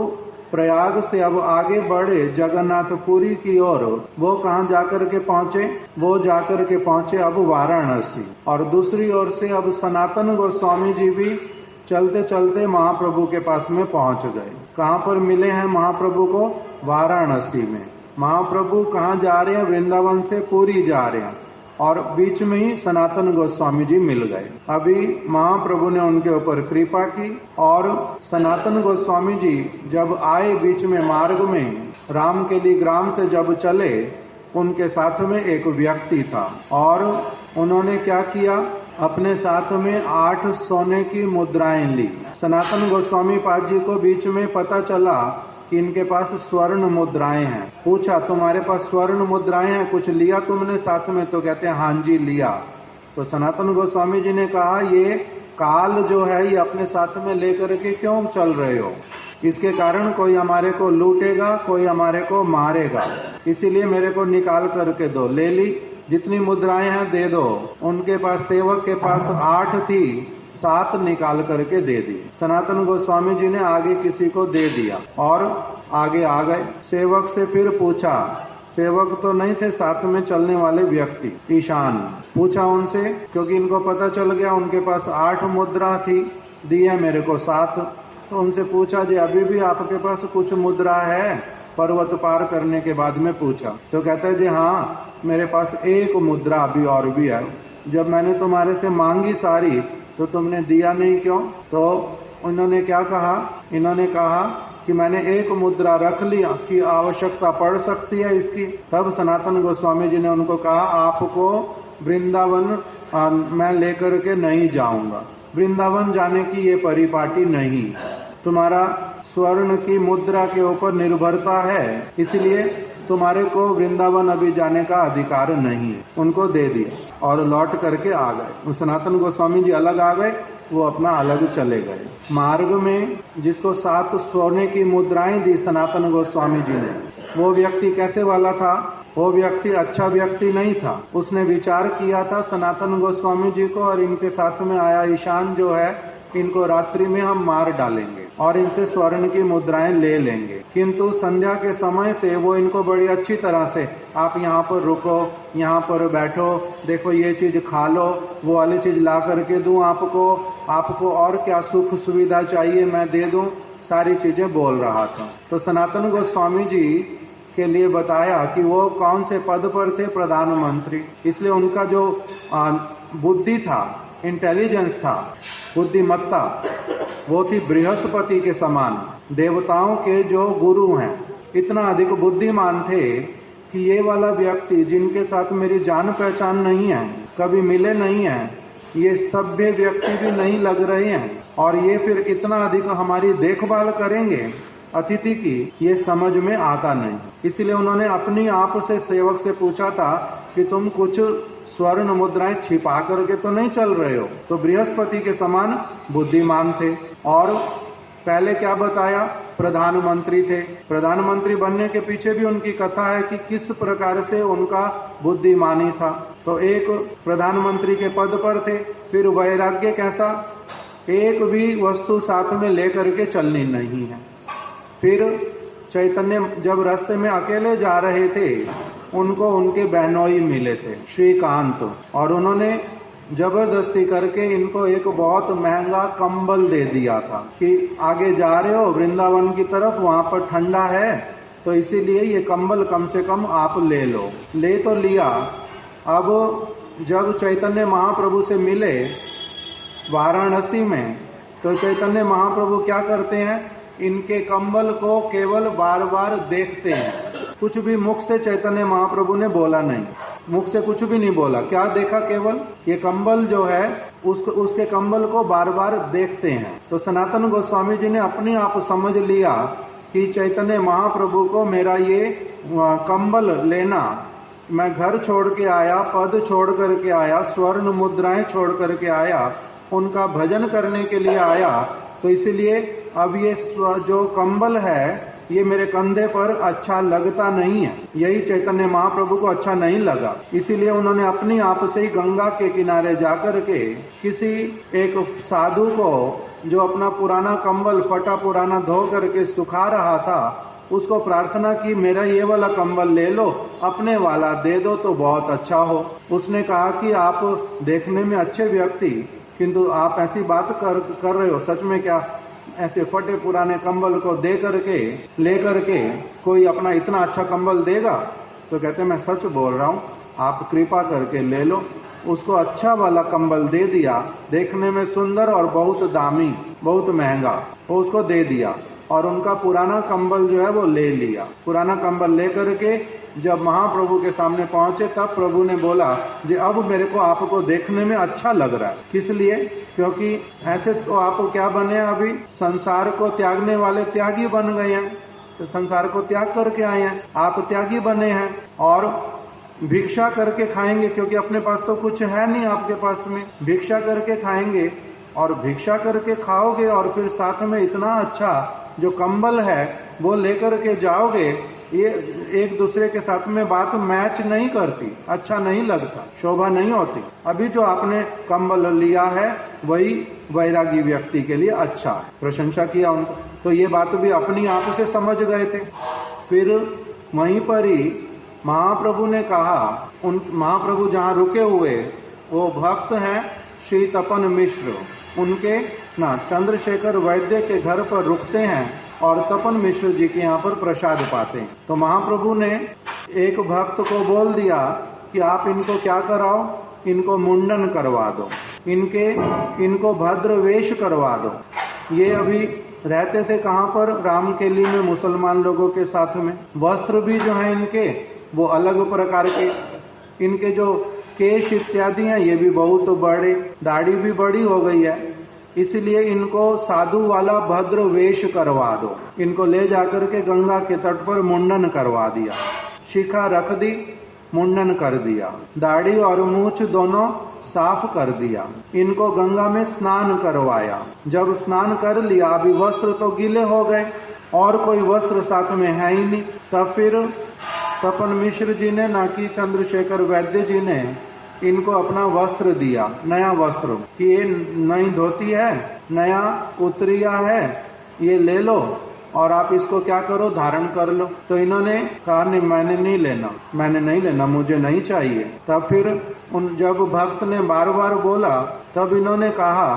प्रयाग से अब आगे बढ़े जगन्नाथपुरी की ओर। वो कहाँ जाकर के पहुंचे? वो जाकर के पहुंचे अब वाराणसी। और दूसरी ओर से अब सनातन गोस्वामी जी भी चलते चलते महाप्रभु के पास में पहुंच गए। कहाँ पर मिले हैं महाप्रभु को? वाराणसी में। महाप्रभु कहाँ जा रहे हैं? वृंदावन से पुरी जा रहे हैं और बीच में ही सनातन गोस्वामी जी मिल गए। अभी महाप्रभु ने उनके ऊपर कृपा की और सनातन गोस्वामी जी जब आए बीच में मार्ग में रामकेली ग्राम से जब चले, उनके साथ में एक व्यक्ति था और उन्होंने क्या किया, अपने साथ में 8 सोने की मुद्राएं ली। सनातन गोस्वामी पाद जी को बीच में पता चला कि इनके पास स्वर्ण मुद्राएं हैं। पूछा, तुम्हारे पास स्वर्ण मुद्राएं हैं, कुछ लिया तुमने साथ में? तो कहते हैं हाँ जी लिया। तो सनातन गोस्वामी जी ने कहा, ये काल जो है ये अपने साथ में लेकर के क्यों चल रहे हो? इसके कारण कोई हमारे को लूटेगा, कोई हमारे को मारेगा, इसीलिए मेरे को निकाल करके दो। ले ली, जितनी मुद्राएं हैं दे दो। उनके पास, सेवक के पास 8 थी, 7 निकाल करके दे दी। सनातन गोस्वामी जी ने आगे किसी को दे दिया और आगे आ गए। सेवक से फिर पूछा, सेवक तो नहीं थे, साथ में चलने वाले व्यक्ति ईशान। पूछा उनसे, क्योंकि इनको पता चल गया उनके पास 8 मुद्रा थी, दी है मेरे को 7। तो उनसे पूछा, जी अभी भी आपके पास कुछ मुद्रा है? पर्वत पार करने के बाद में पूछा। तो कहता है, जी हाँ मेरे पास 1 मुद्रा अभी और भी है। जब मैंने तुम्हारे से मांगी सारी तो तुमने दिया नहीं क्यों? तो उन्होंने क्या कहा? इन्होंने कहा कि मैंने 1 मुद्रा रख लिया कि आवश्यकता पड़ सकती है इसकी। तब सनातन गोस्वामी जी ने उनको कहा, आपको वृंदावन मैं लेकर के नहीं जाऊंगा, वृंदावन जाने की ये परिपाटी नहीं। तुम्हारा स्वर्ण की मुद्रा के ऊपर निर्भरता है, इसलिए तुम्हारे को वृंदावन अभी जाने का अधिकार नहीं है। उनको दे दिया और लौट करके आ गए। सनातन गोस्वामी जी अलग आ गए, वो अपना अलग चले गए। मार्ग में जिसको 7 सोने की मुद्राएं दी सनातन गोस्वामी जी ने, वो व्यक्ति कैसे वाला था? वो व्यक्ति अच्छा व्यक्ति नहीं था। उसने विचार किया था सनातन गोस्वामी जी को और इनके साथ में आया ईशान जो है, इनको रात्रि में हम मार डालेंगे और इनसे स्वर्ण की मुद्राएं ले लेंगे। किंतु संध्या के समय से वो इनको बड़ी अच्छी तरह से, आप यहाँ पर रुको, यहाँ पर बैठो, देखो ये चीज खा लो, वो वाली चीज ला करके दूं आपको और क्या सुख सुविधा चाहिए मैं दे दूं, सारी चीजें बोल रहा था। तो सनातन गोस्वामी जी के लिए बताया कि वो कौन से पद पर थे? प्रधानमंत्री। इसलिए उनका जो बुद्धि था, इंटेलिजेंस था, बुद्धिमत्ता, वो थी बृहस्पति के समान। देवताओं के जो गुरु हैं, इतना अधिक बुद्धिमान थे कि ये वाला व्यक्ति जिनके साथ मेरी जान पहचान नहीं है, कभी मिले नहीं है, ये सभ्य व्यक्ति भी नहीं लग रहे हैं और ये फिर इतना अधिक हमारी देखभाल करेंगे अतिथि की, ये समझ में आता नहीं। इसलिए उन्होंने अपनी आप से सेवक से पूछा था कि तुम कुछ स्वर्ण मुद्राएं छिपा करके तो नहीं चल रहे हो? तो बृहस्पति के समान बुद्धिमान थे। और पहले क्या बताया? प्रधानमंत्री थे। प्रधानमंत्री बनने के पीछे भी उनकी कथा है कि किस प्रकार से उनका बुद्धिमानी था। तो एक प्रधानमंत्री के पद पर थे, फिर वैराग्य कैसा? एक भी वस्तु साथ में लेकर के चलनी नहीं है। फिर चैतन्य जब रास्ते में अकेले जा रहे थे, उनको उनके बहनोई मिले थे, श्रीकांत, और उन्होंने जबरदस्ती करके इनको एक बहुत महंगा कंबल दे दिया था कि आगे जा रहे हो वृंदावन की तरफ, वहां पर ठंडा है, तो इसीलिए ये कंबल कम से कम आप ले लो। ले तो लिया। अब जब चैतन्य महाप्रभु से मिले वाराणसी में, तो चैतन्य महाप्रभु क्या करते हैं? इनके कंबल को केवल बार बार देखते हैं। कुछ भी मुख से चैतन्य महाप्रभु ने बोला नहीं, मुख से कुछ भी नहीं बोला। क्या देखा? केवल ये कंबल जो है उसके कंबल को बार बार देखते हैं। तो सनातन गोस्वामी जी ने अपने आप समझ लिया कि चैतन्य महाप्रभु को मेरा ये कंबल लेना, मैं घर छोड़ के आया, पद छोड़ करके आया, स्वर्ण मुद्राएं छोड़ करके आया, उनका भजन करने के लिए आया, तो इसलिए अब ये जो कंबल है ये मेरे कंधे पर अच्छा लगता नहीं है। यही चैतन्य महाप्रभु को अच्छा नहीं लगा। इसीलिए उन्होंने अपनी आप से ही गंगा के किनारे जाकर के किसी एक साधु को, जो अपना पुराना कंबल फटा पुराना धो करके सुखा रहा था, उसको प्रार्थना की मेरा ये वाला कंबल ले लो, अपने वाला दे दो तो बहुत अच्छा हो। उसने कहा कि आप देखने में अच्छे व्यक्ति, किंतु आप ऐसी बात कर रहे हो, सच में क्या ऐसे फटे पुराने कंबल को दे करके ले करके कोई अपना इतना अच्छा कंबल देगा? तो कहते मैं सच बोल रहा हूं, आप कृपा करके ले लो। उसको अच्छा वाला कंबल दे दिया, देखने में सुंदर और बहुत दामी, बहुत महंगा, वो उसको दे दिया और उनका पुराना कंबल जो है वो ले लिया। पुराना कंबल ले करके जब महाप्रभु के सामने पहुंचे, तब प्रभु ने बोला जी अब मेरे को आपको देखने में अच्छा लग रहा है। किस लिए? क्योंकि ऐसे तो आप क्या बने, अभी संसार को त्यागने वाले त्यागी बन गए हैं, तो संसार को त्याग करके आए हैं, आप त्यागी बने हैं और भिक्षा करके खाएंगे, क्योंकि अपने पास तो कुछ है नहीं आपके पास में, भिक्षा करके खाएंगे और भिक्षा करके खाओगे और फिर साथ में इतना अच्छा जो कंबल है वो लेकर के जाओगे, ये एक दूसरे के साथ में बात मैच नहीं करती, अच्छा नहीं लगता, शोभा नहीं होती। अभी जो आपने कंबल लिया है वही वैरागी व्यक्ति के लिए अच्छा है। प्रशंसा किया उनको, तो ये बात भी अपनी आप से समझ गए थे। फिर वहीं पर ही महाप्रभु ने कहा, उन महाप्रभु जहां रुके हुए वो भक्त हैं श्री तपन मिश्र, उनके चंद्रशेखर वैद्य के घर पर रुकते हैं और तपन मिश्र जी के यहाँ पर प्रसाद पाते हैं। तो महाप्रभु ने एक भक्त को बोल दिया कि आप इनको क्या कराओ, इनको मुंडन करवा दो, इनको भद्र वेश करवा दो। ये अभी रहते थे कहाँ पर? रामकेली में मुसलमान लोगों के साथ में। वस्त्र भी जो है इनके वो अलग प्रकार के, इनके जो केश इत्यादि हैं ये भी बहुत बड़े, दाढ़ी भी बड़ी हो गई है, इसलिए इनको साधु वाला भद्र वेश करवा दो। इनको ले जाकर के गंगा के तट पर मुंडन करवा दिया, शिखा रख दी, मुंडन कर दिया, दाढ़ी और मूछ दोनों साफ कर दिया, इनको गंगा में स्नान करवाया। जब स्नान कर लिया, अभी वस्त्र तो गीले हो गए और कोई वस्त्र साथ में है ही नहीं। तब फिर तपन मिश्र जी ने, ना कि चंद्रशेखर वैद्य जी ने इनको अपना वस्त्र दिया, नया वस्त्र, कि ये नई धोती है, नया उतरिया है, ये ले लो और आप इसको क्या करो, धारण कर लो। तो इन्होंने कहा नहीं, मैंने नहीं लेना, मुझे नहीं चाहिए। तब फिर जब भक्त ने बार बार बोला, तब इन्होंने कहा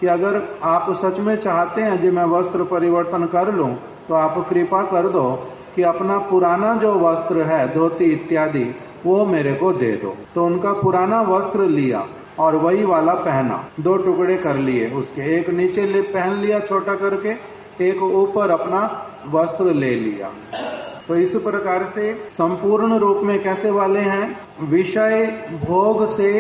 कि अगर आप सच में चाहते हैं कि मैं वस्त्र परिवर्तन कर लूं, तो आप कृपा कर दो कि अपना पुराना जो वस्त्र है, धोती इत्यादि, वो मेरे को दे दो। तो उनका पुराना वस्त्र लिया और वही वाला पहना, 2 टुकड़े कर लिए उसके, एक नीचे पहन लिया छोटा करके, एक ऊपर अपना वस्त्र ले लिया। तो इस प्रकार से संपूर्ण रूप में कैसे वाले हैं, विषय भोग से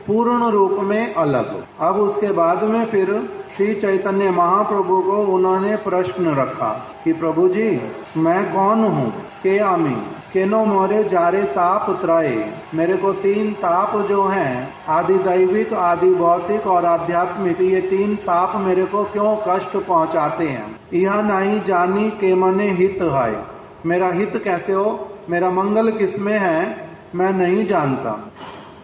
पूर्ण रूप में अलग। अब उसके बाद में फिर श्री चैतन्य महाप्रभु को उन्होंने प्रश्न रखा कि प्रभु जी, मैं कौन हूँ, के आमी केनो मोरे जारे ताप त्रय, मेरे को 3 ताप जो हैं, आदि दैविक, आदि भौतिक और आध्यात्मिक, ये 3 ताप मेरे को क्यों कष्ट पहुंचाते हैं। यह नहीं जानी के मने हित है, मेरा हित कैसे हो, मेरा मंगल किसमें है, मैं नहीं जानता।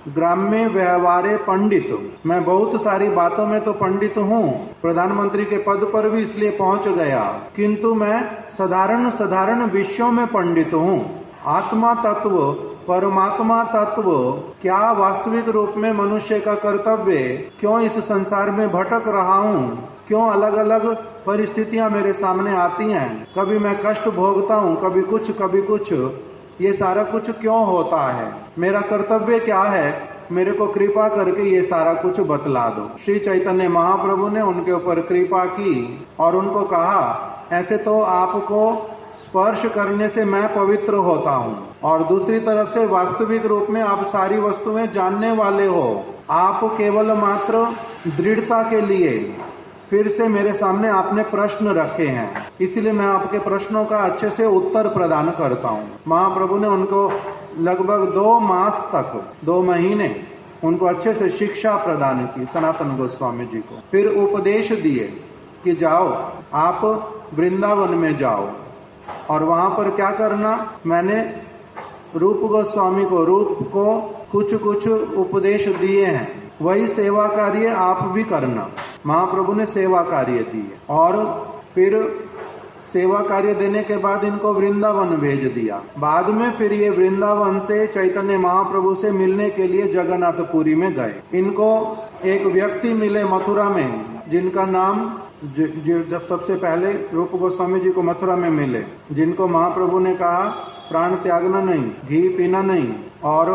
ग्राम्य व्यवहारे पंडित, मैं बहुत सारी बातों में तो पंडित हूँ, प्रधानमंत्री के पद पर भी इसलिए पहुंच गया, किंतु मैं साधारण विषयों में पंडित हूँ। आत्मा तत्व, परमात्मा तत्व क्या वास्तविक रूप में मनुष्य का कर्तव्य, क्यों इस संसार में भटक रहा हूँ, क्यों अलग अलग परिस्थितियां मेरे सामने आती हैं, कभी मैं कष्ट भोगता हूँ, कभी कुछ, ये सारा कुछ क्यों होता है, मेरा कर्तव्य क्या है, मेरे को कृपा करके ये सारा कुछ बतला दो। श्री चैतन्य महाप्रभु ने उनके ऊपर कृपा की और उनको कहा, ऐसे तो आपको स्पर्श करने से मैं पवित्र होता हूँ, और दूसरी तरफ से वास्तविक रूप में आप सारी वस्तुएं जानने वाले हो, आप केवल मात्र दृढ़ता के लिए फिर से मेरे सामने आपने प्रश्न रखे हैं, इसलिए मैं आपके प्रश्नों का अच्छे से उत्तर प्रदान करता हूँ। महाप्रभु ने उनको लगभग 2 मास तक, 2 महीने उनको अच्छे से शिक्षा प्रदान की, सनातन गोस्वामी जी को। फिर उपदेश दिए कि जाओ, आप वृंदावन में जाओ और वहां पर क्या करना, मैंने रूप गोस्वामी को, रूप को कुछ उपदेश दिए हैं, वही सेवा कार्य आप भी करना। महाप्रभु ने सेवा कार्य दिए और फिर सेवा कार्य देने के बाद इनको वृंदावन भेज दिया। बाद में फिर ये वृंदावन से चैतन्य महाप्रभु से मिलने के लिए जगन्नाथपुरी में गए। इनको एक व्यक्ति मिले मथुरा में, जिनका नाम, जब सबसे पहले रूप गोस्वामी जी को मथुरा में मिले, जिनको महाप्रभु ने कहा प्राण त्यागना नहीं, घी पीना नहीं और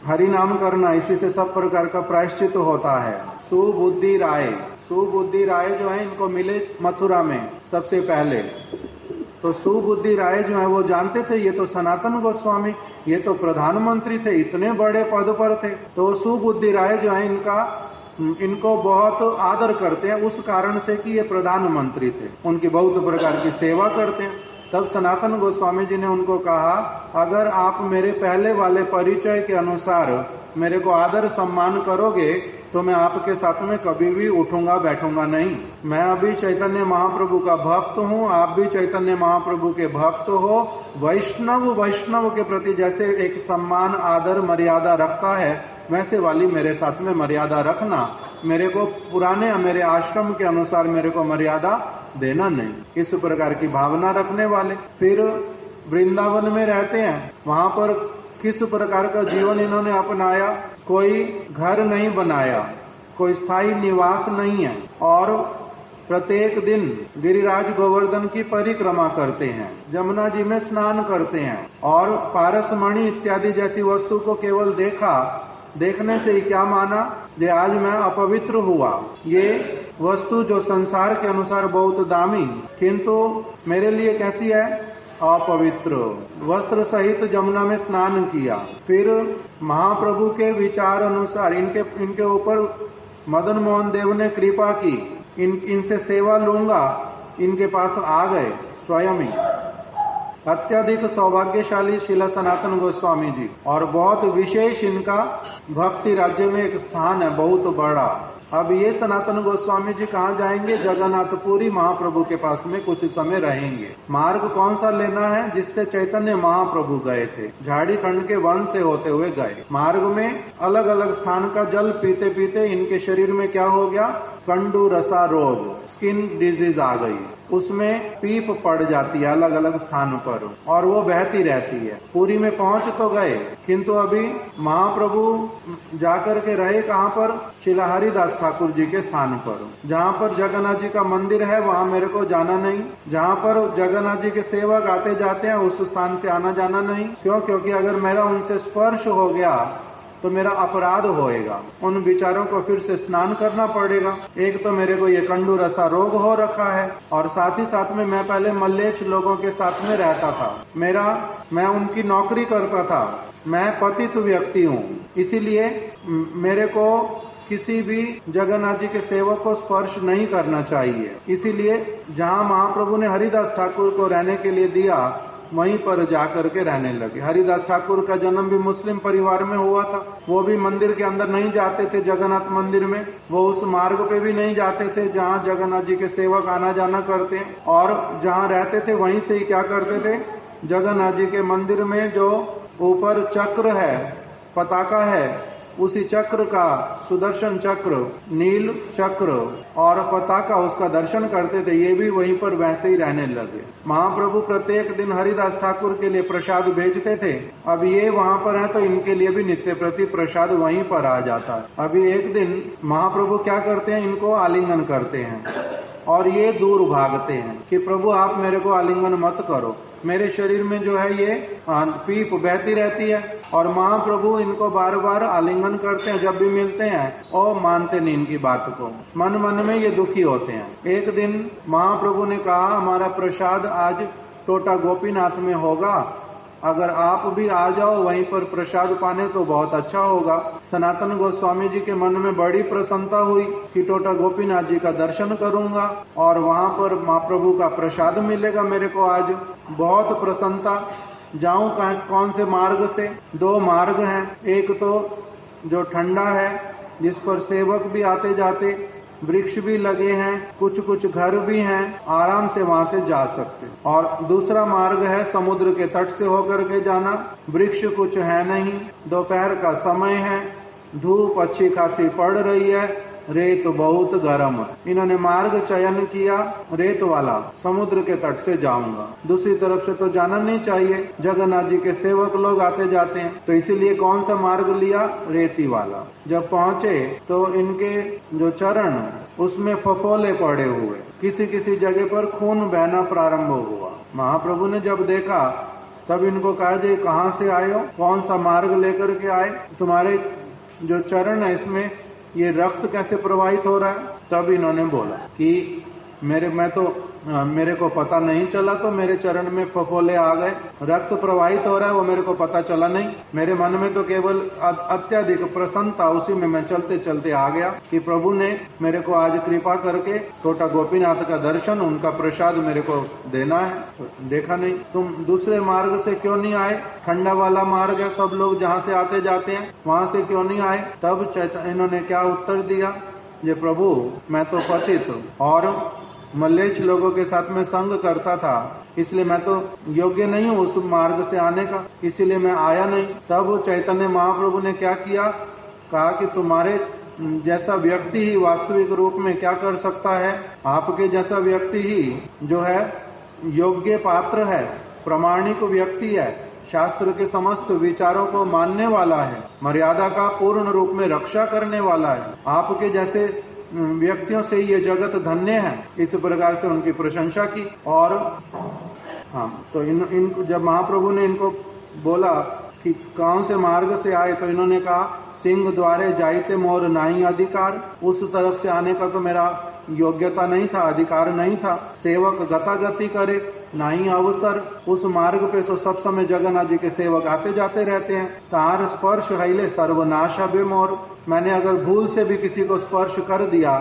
हरि नाम करना, इसी से सब प्रकार का प्रायश्चित होता है। सुबुद्धि राय जो है, इनको मिले मथुरा में सबसे पहले। तो सुबुद्धि राय जो है वो जानते थे ये तो सनातन गोस्वामी, ये तो प्रधानमंत्री थे, इतने बड़े पद पर थे। तो सुबुद्धि राय जो है इनको बहुत आदर करते हैं, उस कारण से कि ये प्रधानमंत्री थे, उनकी बहुत प्रकार की सेवा करते हैं। तब सनातन गोस्वामी जी ने उनको कहा, अगर आप मेरे पहले वाले परिचय के अनुसार मेरे को आदर सम्मान करोगे तो मैं आपके साथ में कभी भी उठूंगा बैठूंगा नहीं। मैं अभी चैतन्य महाप्रभु का भक्त हूँ, आप भी चैतन्य महाप्रभु के भक्त हो। वैष्णव के प्रति जैसे एक सम्मान, आदर, मर्यादा रखता है, वैसे वाली मेरे साथ में मर्यादा रखना। मेरे को पुराने मेरे आश्रम के अनुसार मेरे को मर्यादा देना नहीं, इस प्रकार की भावना रखने वाले। फिर वृंदावन में रहते हैं, वहां पर किस प्रकार का जीवन इन्होंने अपनाया, कोई घर नहीं बनाया, कोई स्थायी निवास नहीं है, और प्रत्येक दिन गिरिराज गोवर्धन की परिक्रमा करते हैं, जमुना जी में स्नान करते हैं, और पारसमणि इत्यादि जैसी वस्तु को केवल देखने से ही क्या माना, जे आज मैं अपवित्र हुआ। ये वस्तु जो संसार के अनुसार बहुत दामी, किंतु मेरे लिए कैसी है, अपवित्र। वस्त्र सहित जमुना में स्नान किया। फिर महाप्रभु के विचार अनुसार इनके ऊपर मदन मोहन देव ने कृपा की, इनसे सेवा लूंगा, इनके पास आ गए स्वयं ही। अत्यधिक सौभाग्यशाली श्रील सनातन गोस्वामी जी, और बहुत विशेष इनका भक्ति राज्य में एक स्थान है बहुत बड़ा। अब ये सनातन गोस्वामी जी कहाँ जाएंगे? जगन्नाथपुरी महाप्रभु के पास में कुछ समय रहेंगे। मार्ग कौन सा लेना है? जिससे चैतन्य महाप्रभु गए थे, झाड़ीखंड के वन से होते हुए गए। मार्ग में अलग अलग स्थान का जल पीते पीते इनके शरीर में क्या हो गया? कंडू रसा रोग, स्किन डिजीज आ गई। उसमें पीप पड़ जाती है अलग अलग स्थान पर, और वो बहती रहती है। पुरी में पहुंच तो गए, किंतु अभी महाप्रभु जाकर के रहे कहाँ पर? श्रील हरिदास ठाकुर जी के स्थान पर। जहाँ पर जगन्नाथ जी का मंदिर है वहाँ मेरे को जाना नहीं। जहाँ पर जगन्नाथ जी के सेवक आते जाते हैं उस स्थान से आना जाना नहीं। क्यों? क्योंकि अगर मेरा उनसे स्पर्श हो गया तो मेरा अपराध होएगा। उन विचारों को फिर से स्नान करना पड़ेगा। एक तो मेरे को ये कंडू रसा रोग हो रखा है, और साथ ही साथ में मैं पहले मल्लेच्छ लोगों के साथ में रहता था। मैं उनकी नौकरी करता था। मैं पतित व्यक्ति हूँ, इसीलिए मेरे को किसी भी जगन्नाथ जी के सेवक को स्पर्श नहीं करना चाहिए। इसीलिए जहाँ महाप्रभु ने हरिदास ठाकुर को रहने के लिए दिया वहीं पर जाकर के रहने लगे। हरिदास ठाकुर का जन्म भी मुस्लिम परिवार में हुआ था। वो भी मंदिर के अंदर नहीं जाते थे, जगन्नाथ मंदिर में। वो उस मार्ग पे भी नहीं जाते थे जहाँ जगन्नाथ जी के सेवक आना जाना करते हैं, और जहाँ रहते थे वहीं से ही क्या करते थे? जगन्नाथ जी के मंदिर में जो ऊपर चक्र है, पताका है, उसी चक्र का, सुदर्शन चक्र, नील चक्र और पताका, उसका दर्शन करते थे। ये भी वहीं पर वैसे ही रहने लगे। महाप्रभु प्रत्येक दिन हरिदास ठाकुर के लिए प्रसाद भेजते थे। अब ये वहां पर है तो इनके लिए भी नित्य प्रति प्रसाद वहीं पर आ जाता है। अभी एक दिन महाप्रभु क्या करते हैं? इनको आलिंगन करते हैं, और ये दूर भागते हैं कि प्रभु आप मेरे को आलिंगन मत करो, मेरे शरीर में जो है ये पीप बहती रहती है। और महाप्रभु इनको बार बार आलिंगन करते हैं जब भी मिलते हैं, और मानते नहीं इनकी बात को। मन मन में ये दुखी होते हैं। एक दिन महाप्रभु ने कहा हमारा प्रसाद आज टोटा गोपीनाथ में होगा, अगर आप भी आ जाओ वहीं पर प्रसाद पाने तो बहुत अच्छा होगा। सनातन गोस्वामी जी के मन में बड़ी प्रसन्नता हुई कि टोटा गोपीनाथ जी का दर्शन करूंगा और वहां पर महाप्रभु का प्रसाद मिलेगा मेरे को आज। बहुत प्रसन्नता। जाऊं कौन से मार्ग से? दो मार्ग हैं। एक तो जो ठंडा है, जिस पर सेवक भी आते जाते, वृक्ष भी लगे हैं, कुछ कुछ घर भी हैं, आराम से वहां से जा सकते। और दूसरा मार्ग है समुद्र के तट से होकर के जाना। वृक्ष कुछ है नहीं, दोपहर का समय है, धूप अच्छी खासी पड़ रही है, रेत बहुत गर्म। इन्होंने मार्ग चयन किया रेत वाला, समुद्र के तट से जाऊंगा। दूसरी तरफ से तो जाना नहीं चाहिए, जगन्नाथ जी के सेवक लोग आते जाते हैं, तो इसीलिए कौन सा मार्ग लिया? रेती वाला। जब पहुंचे तो इनके जो चरण उसमें फफोले पड़े हुए, किसी किसी जगह पर खून बहना प्रारंभ हुआ। महाप्रभु ने जब देखा तब इनको कहा जी कहाँ से आए हो, कौन सा मार्ग लेकर के आए, तुम्हारे जो चरण है इसमें ये रक्त कैसे प्रवाहित हो रहा है? तब इन्होंने बोला कि मेरे को पता नहीं चला, तो मेरे चरण में फफोले आ गए, रक्त प्रवाहित हो रहा है वो मेरे को पता चला नहीं। मेरे मन में तो केवल अत्यधिक प्रसन्नता, उसी में मैं चलते चलते आ गया कि प्रभु ने मेरे को आज कृपा करके टोटा गोपीनाथ का दर्शन, उनका प्रसाद मेरे को देना है। तो देखा नहीं, तुम दूसरे मार्ग से क्यों नहीं आए? ठंडा वाला मार्ग है, सब लोग जहाँ से आते जाते हैं, वहां से क्यों नहीं आए? तब इन्होंने क्या उत्तर दिया? ये प्रभु मैं तो पतित और मल्लेच्छ लोगों के साथ में संग करता था, इसलिए मैं तो योग्य नहीं हूँ उस मार्ग से आने का, इसीलिए मैं आया नहीं। तब चैतन्य महाप्रभु ने क्या किया? कहा कि तुम्हारे जैसा व्यक्ति ही वास्तविक रूप में क्या कर सकता है? आपके जैसा व्यक्ति ही जो है योग्य पात्र है, प्रामाणिक व्यक्ति है, शास्त्र के समस्त विचारों को मानने वाला है, मर्यादा का पूर्ण रूप में रक्षा करने वाला है। आपके जैसे व्यक्तियों से ये जगत धन्य है। इस प्रकार से उनकी प्रशंसा की। और तो जब महाप्रभु ने इनको बोला कि कौन से मार्ग से आए, तो इन्होंने कहा सिंह द्वारे जाइते मोर नाही अधिकार, उस तरफ से आने का तो मेरा योग्यता नहीं था, अधिकार नहीं था। सेवक गतागति करे नहीं अवसर, उस मार्ग पे तो सब समय जगन्नाथ जी के सेवक आते जाते रहते हैं। तार स्पर्श हईले सर्वनाश अभे मोर, मैंने अगर भूल से भी किसी को स्पर्श कर दिया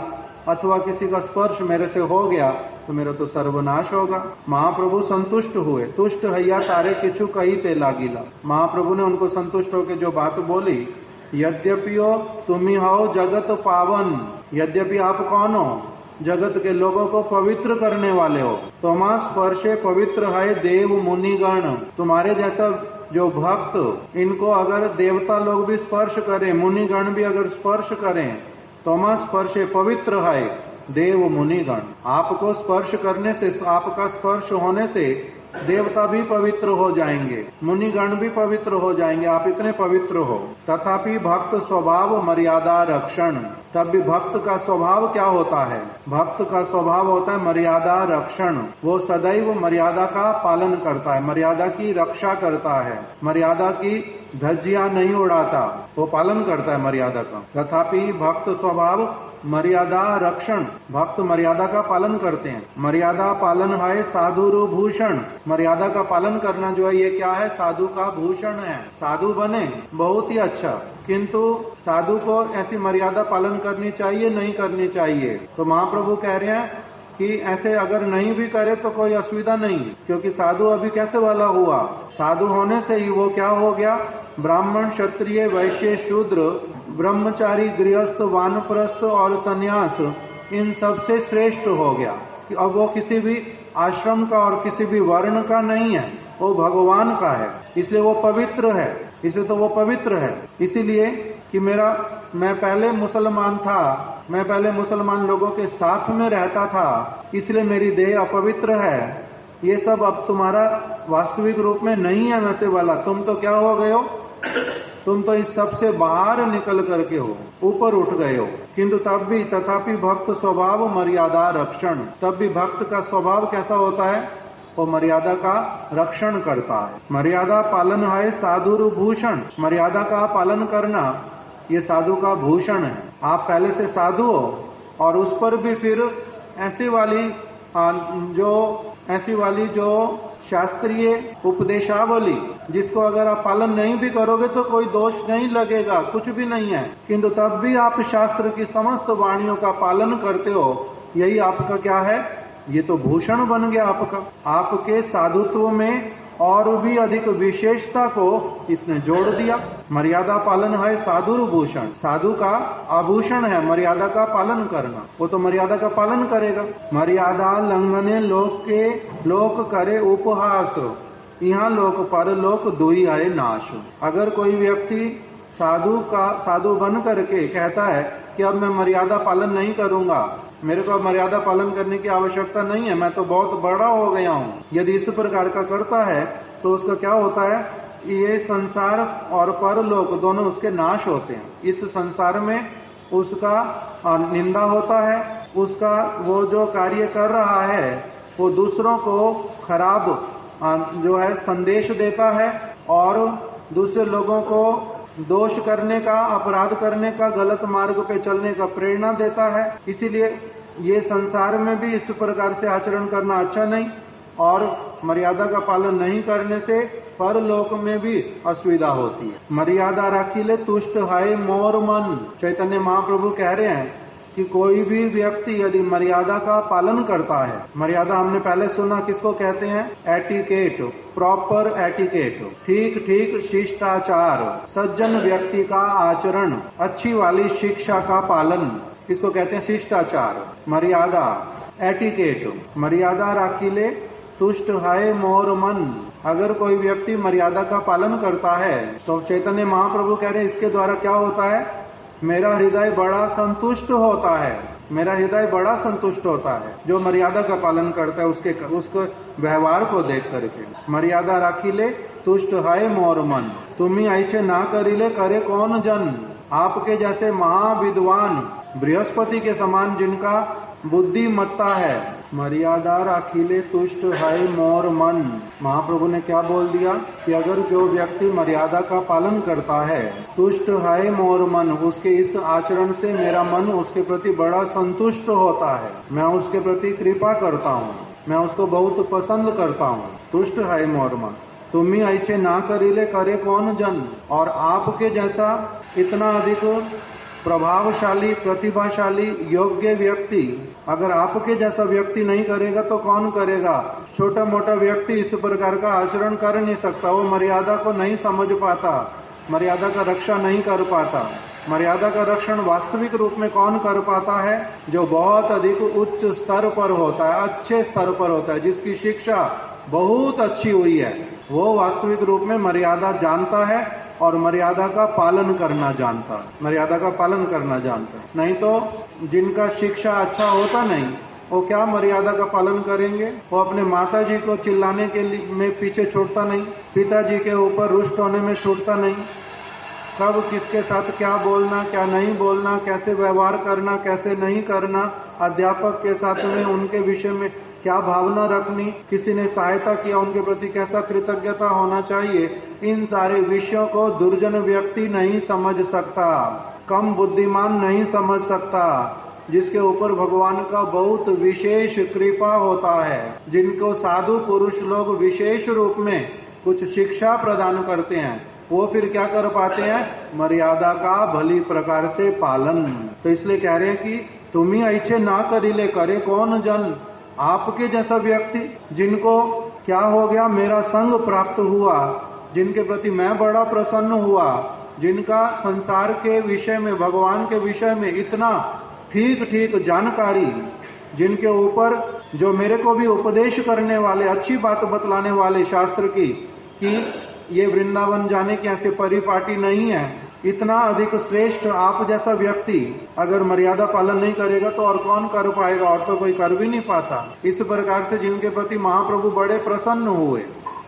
अथवा किसी का स्पर्श मेरे से हो गया तो मेरा तो सर्वनाश होगा। महाप्रभु संतुष्ट हुए, तुष्ट हैया तारे किछु कही ते लागिला। महाप्रभु ने उनको संतुष्ट होकर जो बात बोली, यद्यपियो तुम्ही हो जगत पावन, यद्यपि आप कौन हो, जगत के लोगों को पवित्र करने वाले हो। तोमा स्पर्शे पवित्र है देव मुनिगण, तुम्हारे जैसा जो भक्त, इनको अगर देवता लोग भी स्पर्श करें, मुनिगण भी अगर स्पर्श करें, तोमा स्पर्शे पवित्र है देव मुनिगण। आपको स्पर्श करने से, आपका स्पर्श होने से देवता भी पवित्र हो जाएंगे, मुनिगण भी पवित्र हो जाएंगे, आप इतने पवित्र हो। तथापि भक्त स्वभाव मर्यादा रक्षण, तब भी भक्त का स्वभाव क्या होता है? भक्त का स्वभाव होता है मर्यादा रक्षण। वो सदैव मर्यादा का पालन करता है, मर्यादा की रक्षा करता है, मर्यादा की धज्जियां नहीं उड़ाता, वो पालन करता है मर्यादा का। तथापि भक्त स्वभाव मर्यादा रक्षण, भक्त मर्यादा का पालन करते हैं। मर्यादा पालन है साधु भूषण, मर्यादा का पालन करना जो है ये क्या है? साधु का भूषण है। साधु बने बहुत ही अच्छा, किंतु साधु को ऐसी मर्यादा पालन करनी चाहिए, नहीं करनी चाहिए। तो महाप्रभु कह रहे हैं कि ऐसे अगर नहीं भी करे तो कोई असुविधा नहीं, क्योंकि साधु अभी कैसे वाला हुआ? साधु होने से ही वो क्या हो गया? ब्राह्मण, क्षत्रिय, वैश्य, शूद्र, ब्रह्मचारी, गृहस्थ, वानप्रस्थ और सन्यास, इन सबसे श्रेष्ठ हो गया। कि अब वो किसी भी आश्रम का और किसी भी वर्ण का नहीं है, वो भगवान का है, इसलिए वो पवित्र है। इसलिए तो वो पवित्र है। इसीलिए कि मैं पहले मुसलमान था, मैं पहले मुसलमान लोगों के साथ में रहता था, इसलिए मेरी देह अपवित्र है। ये सब अब तुम्हारा वास्तविक रूप में नहीं है वैसे वाला। तुम तो क्या हो गए हो? तुम तो इस सब से बाहर निकल करके हो, ऊपर उठ गए हो। किंतु तब भी तथापि भक्त स्वभाव मर्यादा रक्षण, तब भी भक्त का स्वभाव कैसा होता है? वो मर्यादा का रक्षण करता है। मर्यादा पालन है साधु भूषण, मर्यादा का पालन करना ये साधु का भूषण है। आप पहले से साधु हो और उस पर भी फिर ऐसी वाली जो शास्त्रीय उपदेशावली, जिसको अगर आप पालन नहीं भी करोगे तो कोई दोष नहीं लगेगा, कुछ भी नहीं है, किंतु तब भी आप शास्त्र की समस्त वाणियों का पालन करते हो, यही आपका क्या है? ये तो भूषण बन गया आपका। आपके साधुत्व में और भी अधिक विशेषता को इसने जोड़ दिया। मर्यादा पालन है साधु भूषण, साधु का आभूषण है मर्यादा का पालन करना। वो तो मर्यादा का पालन करेगा। मर्यादा लंघने लोक करे उपहास, यहाँ लोक पर लोक दुई आए नाश। अगर कोई व्यक्ति साधु बन करके कहता है कि अब मैं मर्यादा पालन नहीं करूंगा, मेरे को मर्यादा पालन करने की आवश्यकता नहीं है, मैं तो बहुत बड़ा हो गया हूँ, यदि इस प्रकार का करता है तो उसका क्या होता है? ये संसार और परलोक दोनों उसके नाश होते हैं। इस संसार में उसका निंदा होता है, उसका वो जो कार्य कर रहा है वो दूसरों को खराब जो है संदेश देता है और दूसरे लोगों को दोष करने का, अपराध करने का, गलत मार्ग पे चलने का प्रेरणा देता है। इसीलिए ये संसार में भी इस प्रकार से आचरण करना अच्छा नहीं, और मर्यादा का पालन नहीं करने से परलोक में भी असुविधा होती है। मर्यादा राखिले तुष्ट है मोर मन, चैतन्य महाप्रभु कह रहे हैं कि कोई भी व्यक्ति यदि मर्यादा का पालन करता है, मर्यादा हमने पहले सुना किसको कहते हैं? एटिकेट, प्रॉपर एटिकेट, ठीक शिष्टाचार, सज्जन व्यक्ति का आचरण, अच्छी वाली शिक्षा का पालन, इसको कहते हैं शिष्टाचार। मर्यादा, एटिकेट, मर्यादा राखिले तुष्ट है मोर मन। अगर कोई व्यक्ति मर्यादा का पालन करता है तो चैतन्य महाप्रभु कह रहे हैं इसके द्वारा क्या होता है? मेरा हृदय बड़ा संतुष्ट होता है, मेरा हृदय बड़ा संतुष्ट होता है जो मर्यादा का पालन करता है, उसके व्यवहार को देख करके। मर्यादा राखिले तुष्ट है मोर मन, तुम्ही ऐसे ना करिले करे कौन जन। आपके जैसे महाविद्वान बृहस्पति के समान जिनका बुद्धिमत्ता है, मर्यादा राखिले तुष्ट है मोर मन। महाप्रभु ने क्या बोल दिया कि अगर जो व्यक्ति मर्यादा का पालन करता है, तुष्ट है मोर मन, उसके इस आचरण से मेरा मन उसके प्रति बड़ा संतुष्ट होता है, मैं उसके प्रति कृपा करता हूँ, मैं उसको बहुत पसंद करता हूँ। तुष्ट है मोर मन, तुम्ही ऐसे ना करिले करे कौन जन। और आपके जैसा इतना अधिक प्रभावशाली, प्रतिभाशाली, योग्य व्यक्ति अगर आपके जैसा व्यक्ति नहीं करेगा तो कौन करेगा? छोटा मोटा व्यक्ति इस प्रकार का आचरण कर नहीं सकता, वो मर्यादा को नहीं समझ पाता, मर्यादा का रक्षा नहीं कर पाता। मर्यादा का रक्षण वास्तविक रूप में कौन कर पाता है? जो बहुत अधिक उच्च स्तर पर होता है, अच्छे स्तर पर होता है, जिसकी शिक्षा बहुत अच्छी हुई है, वो वास्तविक रूप में मर्यादा जानता है और मर्यादा का पालन करना जानता है, मर्यादा का पालन करना जानता है। नहीं तो जिनका शिक्षा अच्छा होता नहीं, वो क्या मर्यादा का पालन करेंगे? वो अपने माता जी को चिल्लाने के लिए में पीछे छूटता नहीं, पिताजी के ऊपर रुष्ट होने में छूटता नहीं, कब किसके साथ क्या बोलना, क्या नहीं बोलना, कैसे व्यवहार करना, कैसे नहीं करना, अध्यापक के साथ में उनके विषय में क्या भावना रखनी, किसी ने सहायता किया उनके प्रति कैसा कृतज्ञता होना चाहिए, इन सारे विषयों को दुर्जन व्यक्ति नहीं समझ सकता, कम बुद्धिमान नहीं समझ सकता, जिसके ऊपर भगवान का बहुत विशेष कृपा होता है, जिनको साधु पुरुष लोग विशेष रूप में कुछ शिक्षा प्रदान करते हैं, वो फिर क्या कर पाते हैं? मर्यादा का भली प्रकार से पालन। तो इसलिए कह रहे हैं कि तुम ही ऐसे ना करिले, करे कौन जन? आपके जैसा व्यक्ति जिनको क्या हो गया, मेरा संग प्राप्त हुआ, जिनके प्रति मैं बड़ा प्रसन्न हुआ, जिनका संसार के विषय में, भगवान के विषय में इतना ठीक ठीक जानकारी, जिनके ऊपर जो मेरे को भी उपदेश करने वाले, अच्छी बात बतलाने वाले शास्त्र की, कि ये वृंदावन जाने की ऐसे परिपाटी नहीं है, इतना अधिक श्रेष्ठ आप जैसा व्यक्ति अगर मर्यादा पालन नहीं करेगा तो और कौन कर पाएगा? और तो कोई कर भी नहीं पाता। इस प्रकार से जिनके प्रति महाप्रभु बड़े प्रसन्न हुए,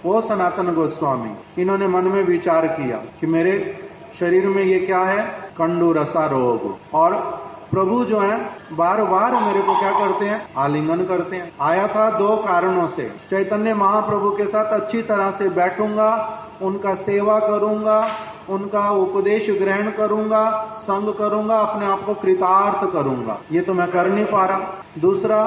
वो सनातन गोस्वामी, इन्होंने मन में विचार किया कि मेरे शरीर में ये क्या है? कंडू रसा रोग। और प्रभु जो है बार बार मेरे को क्या करते हैं? आलिंगन करते हैं। आया था दो कारणों से, चैतन्य महाप्रभु के साथ अच्छी तरह से बैठूंगा, उनका सेवा करूंगा, उनका उपदेश ग्रहण करूंगा, संग करूंगा, अपने आप को कृतार्थ करूंगा, ये तो मैं कर नहीं पा रहा। दूसरा,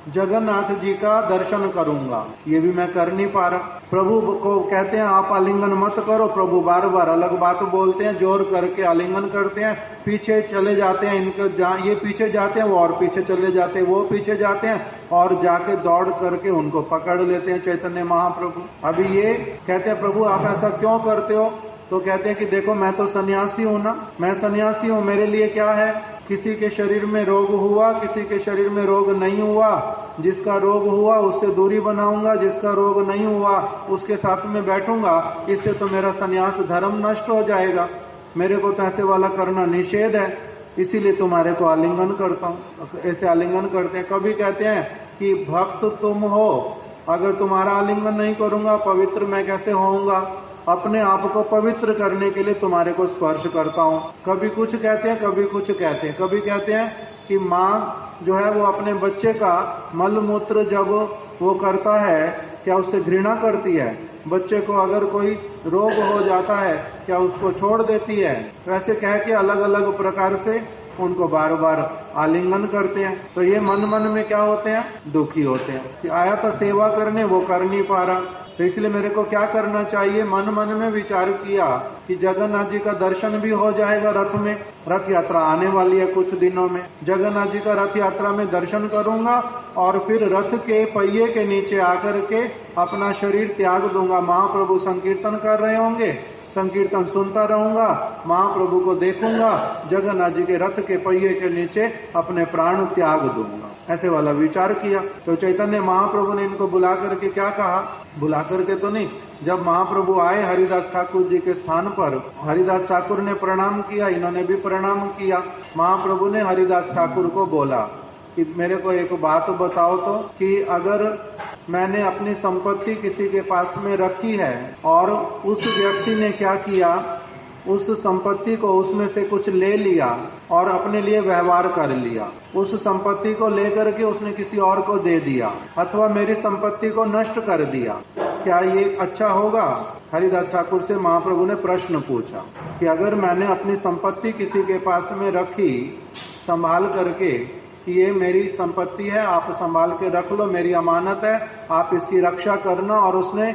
जगन्नाथ जी का दर्शन करूंगा, ये भी मैं कर नहीं पा रहा। प्रभु को कहते हैं आप आलिंगन मत करो, प्रभु बार बार अलग बात बोलते हैं, जोर करके आलिंगन करते हैं, पीछे चले जाते हैं, इनके ये पीछे जाते हैं, वो और पीछे चले जाते हैं, वो पीछे जाते हैं, और जाके दौड़ करके उनको पकड़ लेते हैं चैतन्य महाप्रभु। अभी ये कहते हैं प्रभु आप ऐसा क्यों करते हो? तो कहते हैं कि देखो मैं तो सन्यासी हूं ना, मैं सन्यासी हूं, मेरे लिए क्या है? किसी के शरीर में रोग हुआ, किसी के शरीर में रोग नहीं हुआ, जिसका रोग हुआ उससे दूरी बनाऊंगा, जिसका रोग नहीं हुआ उसके साथ में बैठूंगा, इससे तो मेरा सन्यास धर्म नष्ट हो जाएगा, मेरे को तो ऐसे वाला करना निषेध है, इसीलिए तुम्हारे को आलिंगन करता हूं। ऐसे आलिंगन करते हैं। कभी कहते हैं कि भक्त तुम हो, अगर तुम्हारा आलिंगन नहीं करूंगा पवित्र मैं कैसे होऊंगा? अपने आप को पवित्र करने के लिए तुम्हारे को स्पर्श करता हूं। कभी कुछ कहते हैं, कभी कुछ कहते हैं। कभी कहते हैं कि माँ जो है वो अपने बच्चे का मल मूत्र जब वो करता है, क्या उससे घृणा करती है? बच्चे को अगर कोई रोग हो जाता है क्या उसको छोड़ देती है? वैसे कह के अलग अलग प्रकार से उनको बार बार आलिंगन करते हैं। तो ये मन मन में क्या होते हैं? दुखी होते हैं कि आया था सेवा करने, वो कर नहीं पा रहा, तो इसलिए मेरे को क्या करना चाहिए? मन मन में विचार किया कि जगन्नाथ जी का दर्शन भी हो जाएगा रथ में, रथ यात्रा आने वाली है कुछ दिनों में, जगन्नाथ जी का रथ यात्रा में दर्शन करूंगा और फिर रथ के पहिए के नीचे आकर के अपना शरीर त्याग दूंगा। महाप्रभु संकीर्तन कर रहे होंगे, संकीर्तन सुनता रहूंगा, महाप्रभु को देखूंगा, जगन्नाथ जी के रथ के पहिए के नीचे अपने प्राण त्याग दूंगा, ऐसे वाला विचार किया। तो चैतन्य महाप्रभु ने इनको बुला करके क्या कहा? बुला करके तो नहीं, जब महाप्रभु आए हरिदास ठाकुर जी के स्थान पर, हरिदास ठाकुर ने प्रणाम किया, इन्होंने भी प्रणाम किया। महाप्रभु ने हरिदास ठाकुर को बोला कि मेरे को एक बात बताओ तो, कि अगर मैंने अपनी संपत्ति किसी के पास में रखी है और उस व्यक्ति ने क्या किया, उस संपत्ति को उसमें से कुछ ले लिया और अपने लिए व्यवहार कर लिया, उस संपत्ति को लेकर के उसने किसी और को दे दिया अथवा मेरी संपत्ति को नष्ट कर दिया, क्या ये अच्छा होगा? हरिदास ठाकुर से महाप्रभु ने प्रश्न पूछा कि अगर मैंने अपनी संपत्ति किसी के पास में रखी संभाल करके कि ये मेरी संपत्ति है, आप संभाल के रख लो, मेरी अमानत है, आप इसकी रक्षा करना। और उसने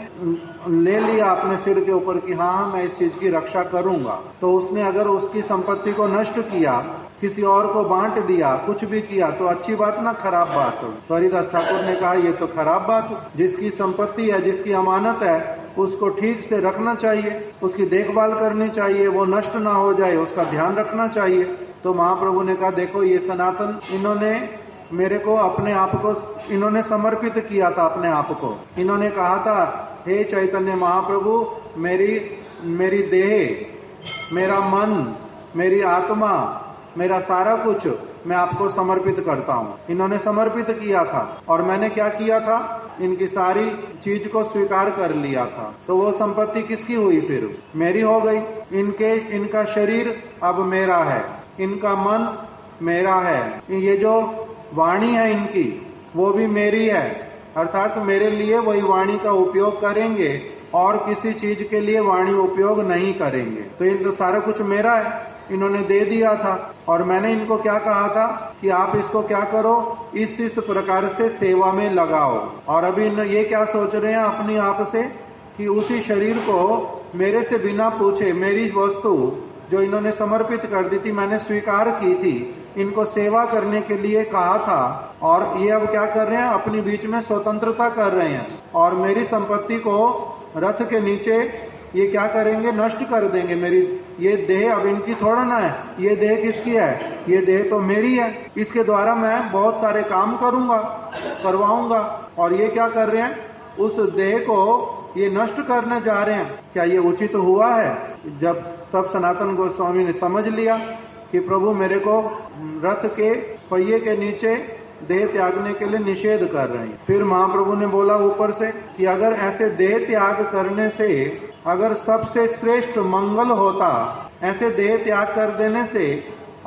ले लिया अपने सिर के ऊपर कि हाँ मैं इस चीज की रक्षा करूंगा। तो उसने अगर उसकी संपत्ति को नष्ट किया, किसी और को बांट दिया, कुछ भी किया, तो अच्छी बात ना खराब बात हो। तो हरिदास ठाकुर ने कहा ये तो खराब बात हो। जिसकी संपत्ति है, जिसकी अमानत है, उसको ठीक से रखना चाहिए, उसकी देखभाल करनी चाहिए, वो नष्ट ना हो जाए, उसका ध्यान रखना चाहिए। तो महाप्रभु ने कहा देखो ये सनातन, इन्होंने मेरे को अपने आप को इन्होंने समर्पित किया था अपने आप को। इन्होंने कहा था हे चैतन्य महाप्रभु, मेरी देह, मेरा मन, मेरी आत्मा, मेरा सारा कुछ मैं आपको समर्पित करता हूँ। इन्होंने समर्पित किया था और मैंने क्या किया था, इनकी सारी चीज को स्वीकार कर लिया था। तो वो संपत्ति किसकी हुई? फिर मेरी हो गई। इनका शरीर अब मेरा है, इनका मन मेरा है, ये जो वाणी है इनकी वो भी मेरी है, अर्थात मेरे लिए वही वाणी का उपयोग करेंगे और किसी चीज के लिए वाणी उपयोग नहीं करेंगे। तो इनको सारा कुछ मेरा है, इन्होंने दे दिया था। और मैंने इनको क्या कहा था कि आप इसको क्या करो, इस प्रकार से सेवा में लगाओ। और अभी ये क्या सोच रहे हैं अपनी आप से कि उसी शरीर को मेरे से बिना पूछे, मेरी वस्तु जो इन्होंने समर्पित कर दी थी, मैंने स्वीकार की थी, इनको सेवा करने के लिए कहा था, और ये अब क्या कर रहे हैं, अपनी बीच में स्वतंत्रता कर रहे हैं और मेरी संपत्ति को रथ के नीचे ये क्या करेंगे, नष्ट कर देंगे। मेरी ये देह अब इनकी थोड़ा ना है, ये देह किसकी है? ये देह तो मेरी है, इसके द्वारा मैं बहुत सारे काम करवाऊंगा। और ये क्या कर रहे हैं, उस देह को ये नष्ट करने जा रहे हैं। क्या ये उचित हुआ है? जब तब सनातन गोस्वामी ने समझ लिया कि प्रभु मेरे को रथ के पहिए के नीचे देह त्यागने के लिए निषेध कर रहे हैं। फिर महाप्रभु ने बोला ऊपर से कि अगर ऐसे देह त्याग करने से अगर सबसे श्रेष्ठ मंगल होता, ऐसे देह त्याग कर देने से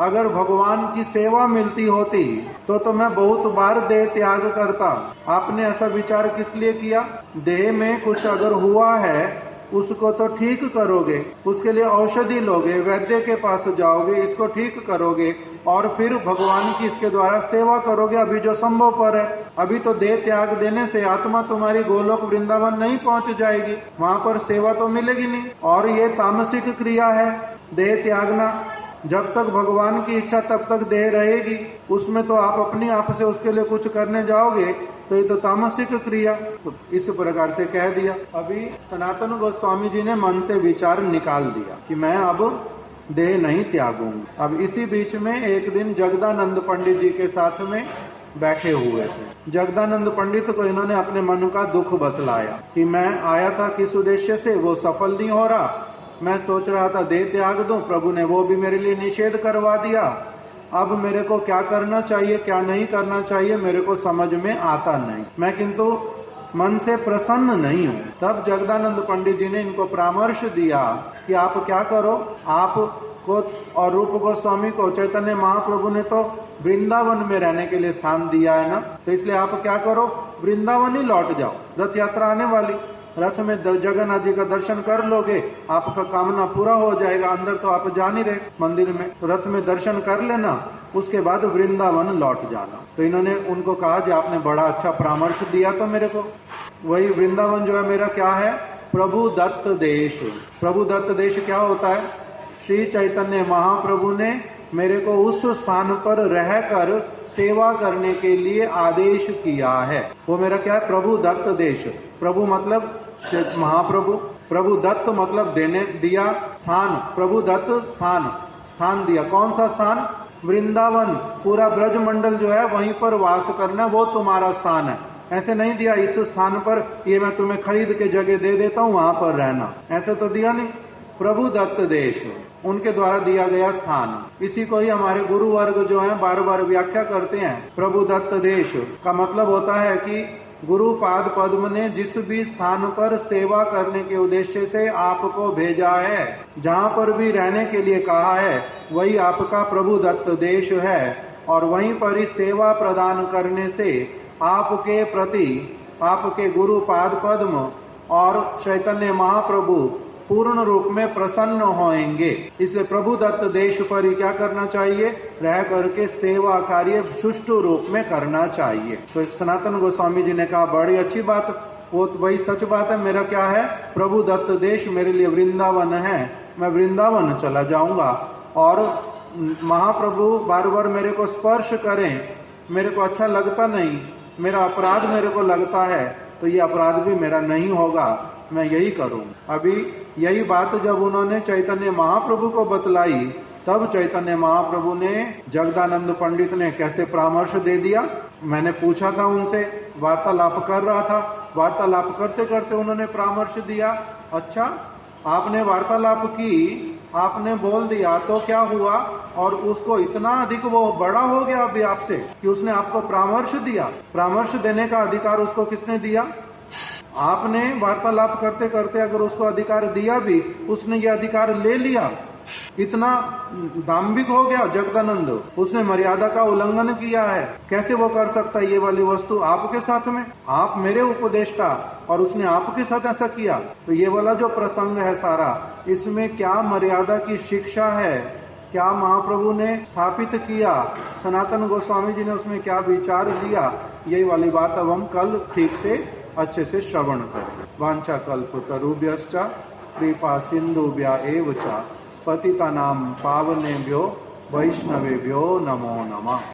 अगर भगवान की सेवा मिलती होती तो मैं बहुत बार देह त्याग करता। आपने ऐसा विचार किस लिए किया? देह में कुछ अगर हुआ है उसको तो ठीक करोगे, उसके लिए औषधि लोगे, वैद्य के पास जाओगे, इसको ठीक करोगे और फिर भगवान की इसके द्वारा सेवा करोगे। अभी जो संभव पर है, अभी तो देह त्याग देने से आत्मा तुम्हारी गोलोक वृंदावन नहीं पहुंच जाएगी, वहां पर सेवा तो मिलेगी नहीं। और ये तामसिक क्रिया है देह त्यागना। जब तक भगवान की इच्छा तब तक देह रहेगी, उसमें तो आप अपनी आप से उसके लिए कुछ करने जाओगे तो ये तो तामसिक क्रिया। तो इस प्रकार से कह दिया। अभी सनातन गोस्वामी जी ने मन से विचार निकाल दिया कि मैं अब देह नहीं त्यागूंगा। अब इसी बीच में एक दिन जगदानंद पंडित जी के साथ में बैठे हुए थे। जगदानंद पंडित को इन्होंने अपने मन का दुख बतलाया कि मैं आया था किस उद्देश्य से, वो सफल नहीं हो रहा, मैं सोच रहा था देह त्याग दूं, प्रभु ने वो भी मेरे लिए निषेध करवा दिया। अब मेरे को क्या करना चाहिए, क्या नहीं करना चाहिए, मेरे को समझ में आता नहीं, मैं किंतु मन से प्रसन्न नहीं हूं। तब जगदानंद पंडित जी ने इनको परामर्श दिया कि आप क्या करो, आपको और रूप गोस्वामी को चैतन्य महाप्रभु ने तो वृंदावन में रहने के लिए स्थान दिया है ना, तो इसलिए आप क्या करो, वृंदावन ही लौट जाओ। रथ यात्रा आने वाली, रथ में जगन्नाथ जी का दर्शन कर लोगे, आपका कामना पूरा हो जाएगा। अंदर तो आप जा नहीं रहे मंदिर में, तो रथ में दर्शन कर लेना, उसके बाद वृंदावन लौट जाना। तो इन्होंने उनको कहा कि आपने बड़ा अच्छा परामर्श दिया तो मेरे को। वही वृंदावन जो है मेरा क्या है, प्रभु दत्त देश। प्रभु दत्त देश क्या होता है? श्री चैतन्य महाप्रभु ने मेरे को उस स्थान पर रहकर सेवा करने के लिए आदेश किया है, वो मेरा क्या है, प्रभु दत्त देश। प्रभु मतलब महाप्रभु, प्रभु दत्त मतलब देने दिया, स्थान प्रभु दत्त स्थान दिया। कौन सा स्थान? वृंदावन, पूरा ब्रज मंडल जो है वहीं पर वास करना, वो तुम्हारा स्थान है। ऐसे नहीं दिया इस स्थान पर ये मैं तुम्हें खरीद के जगह दे देता हूं, वहां पर रहना, ऐसे तो दिया नहीं। प्रभु दत्त देश, उनके द्वारा दिया गया स्थान। इसी को ही हमारे गुरु वर्ग जो है बार बार व्याख्या करते हैं। प्रभु दत्त देश का मतलब होता है कि गुरु पाद पद्म ने जिस भी स्थान पर सेवा करने के उद्देश्य से आपको भेजा है, जहां पर भी रहने के लिए कहा है, वही आपका प्रभु दत्त देश है। और वहीं पर ही सेवा प्रदान करने से आपके प्रति आपके गुरु पाद पद्म और चैतन्य महाप्रभु पूर्ण रूप में प्रसन्न होंगे। इसलिए प्रभु दत्त देश पर ही क्या करना चाहिए, रह करके सेवा कार्य सुष्ठु रूप में करना चाहिए। तो सनातन गोस्वामी जी ने कहा बड़ी अच्छी बात, वो तो वही सच बात है। मेरा क्या है, प्रभु दत्त देश मेरे लिए वृंदावन है, मैं वृंदावन चला जाऊंगा। और महाप्रभु बार बार मेरे को स्पर्श करें, मेरे को अच्छा लगता नहीं, मेरा अपराध मेरे को लगता है, तो ये अपराध भी मेरा नहीं होगा, मैं यही करूं। अभी यही बात जब उन्होंने चैतन्य महाप्रभु को बतलाई, तब चैतन्य महाप्रभु ने, जगदानंद पंडित ने कैसे परामर्श दे दिया। मैंने पूछा था उनसे, वार्तालाप कर रहा था, वार्तालाप करते करते उन्होंने परामर्श दिया। अच्छा, आपने वार्तालाप की, आपने बोल दिया तो क्या हुआ, और उसको इतना अधिक वो बड़ा हो गया अभी आपसे कि उसने आपको परामर्श दिया। परामर्श देने का अधिकार उसको किसने दिया? आपने वार्तालाप करते करते अगर उसको अधिकार दिया भी, उसने ये अधिकार ले लिया। इतना दाम्भिक हो गया जगदानंद, उसने मर्यादा का उल्लंघन किया है। कैसे वो कर सकता है ये वाली वस्तु आपके साथ में? आप मेरे उपदेष्टा, और उसने आपके साथ ऐसा किया। तो ये वाला जो प्रसंग है सारा, इसमें क्या मर्यादा की शिक्षा है, क्या महाप्रभु ने स्थापित किया, सनातन गोस्वामी जी ने उसमें क्या विचार दिया, यही वाली बात अब हम कल ठीक से अच्छे से श्रवण करें। वांछा कल्पतरुभ्यश्च कृपा सिंधुभ्य एव च पतितानां पावनेभ्यो वैष्णवेभ्यो नमो नमः।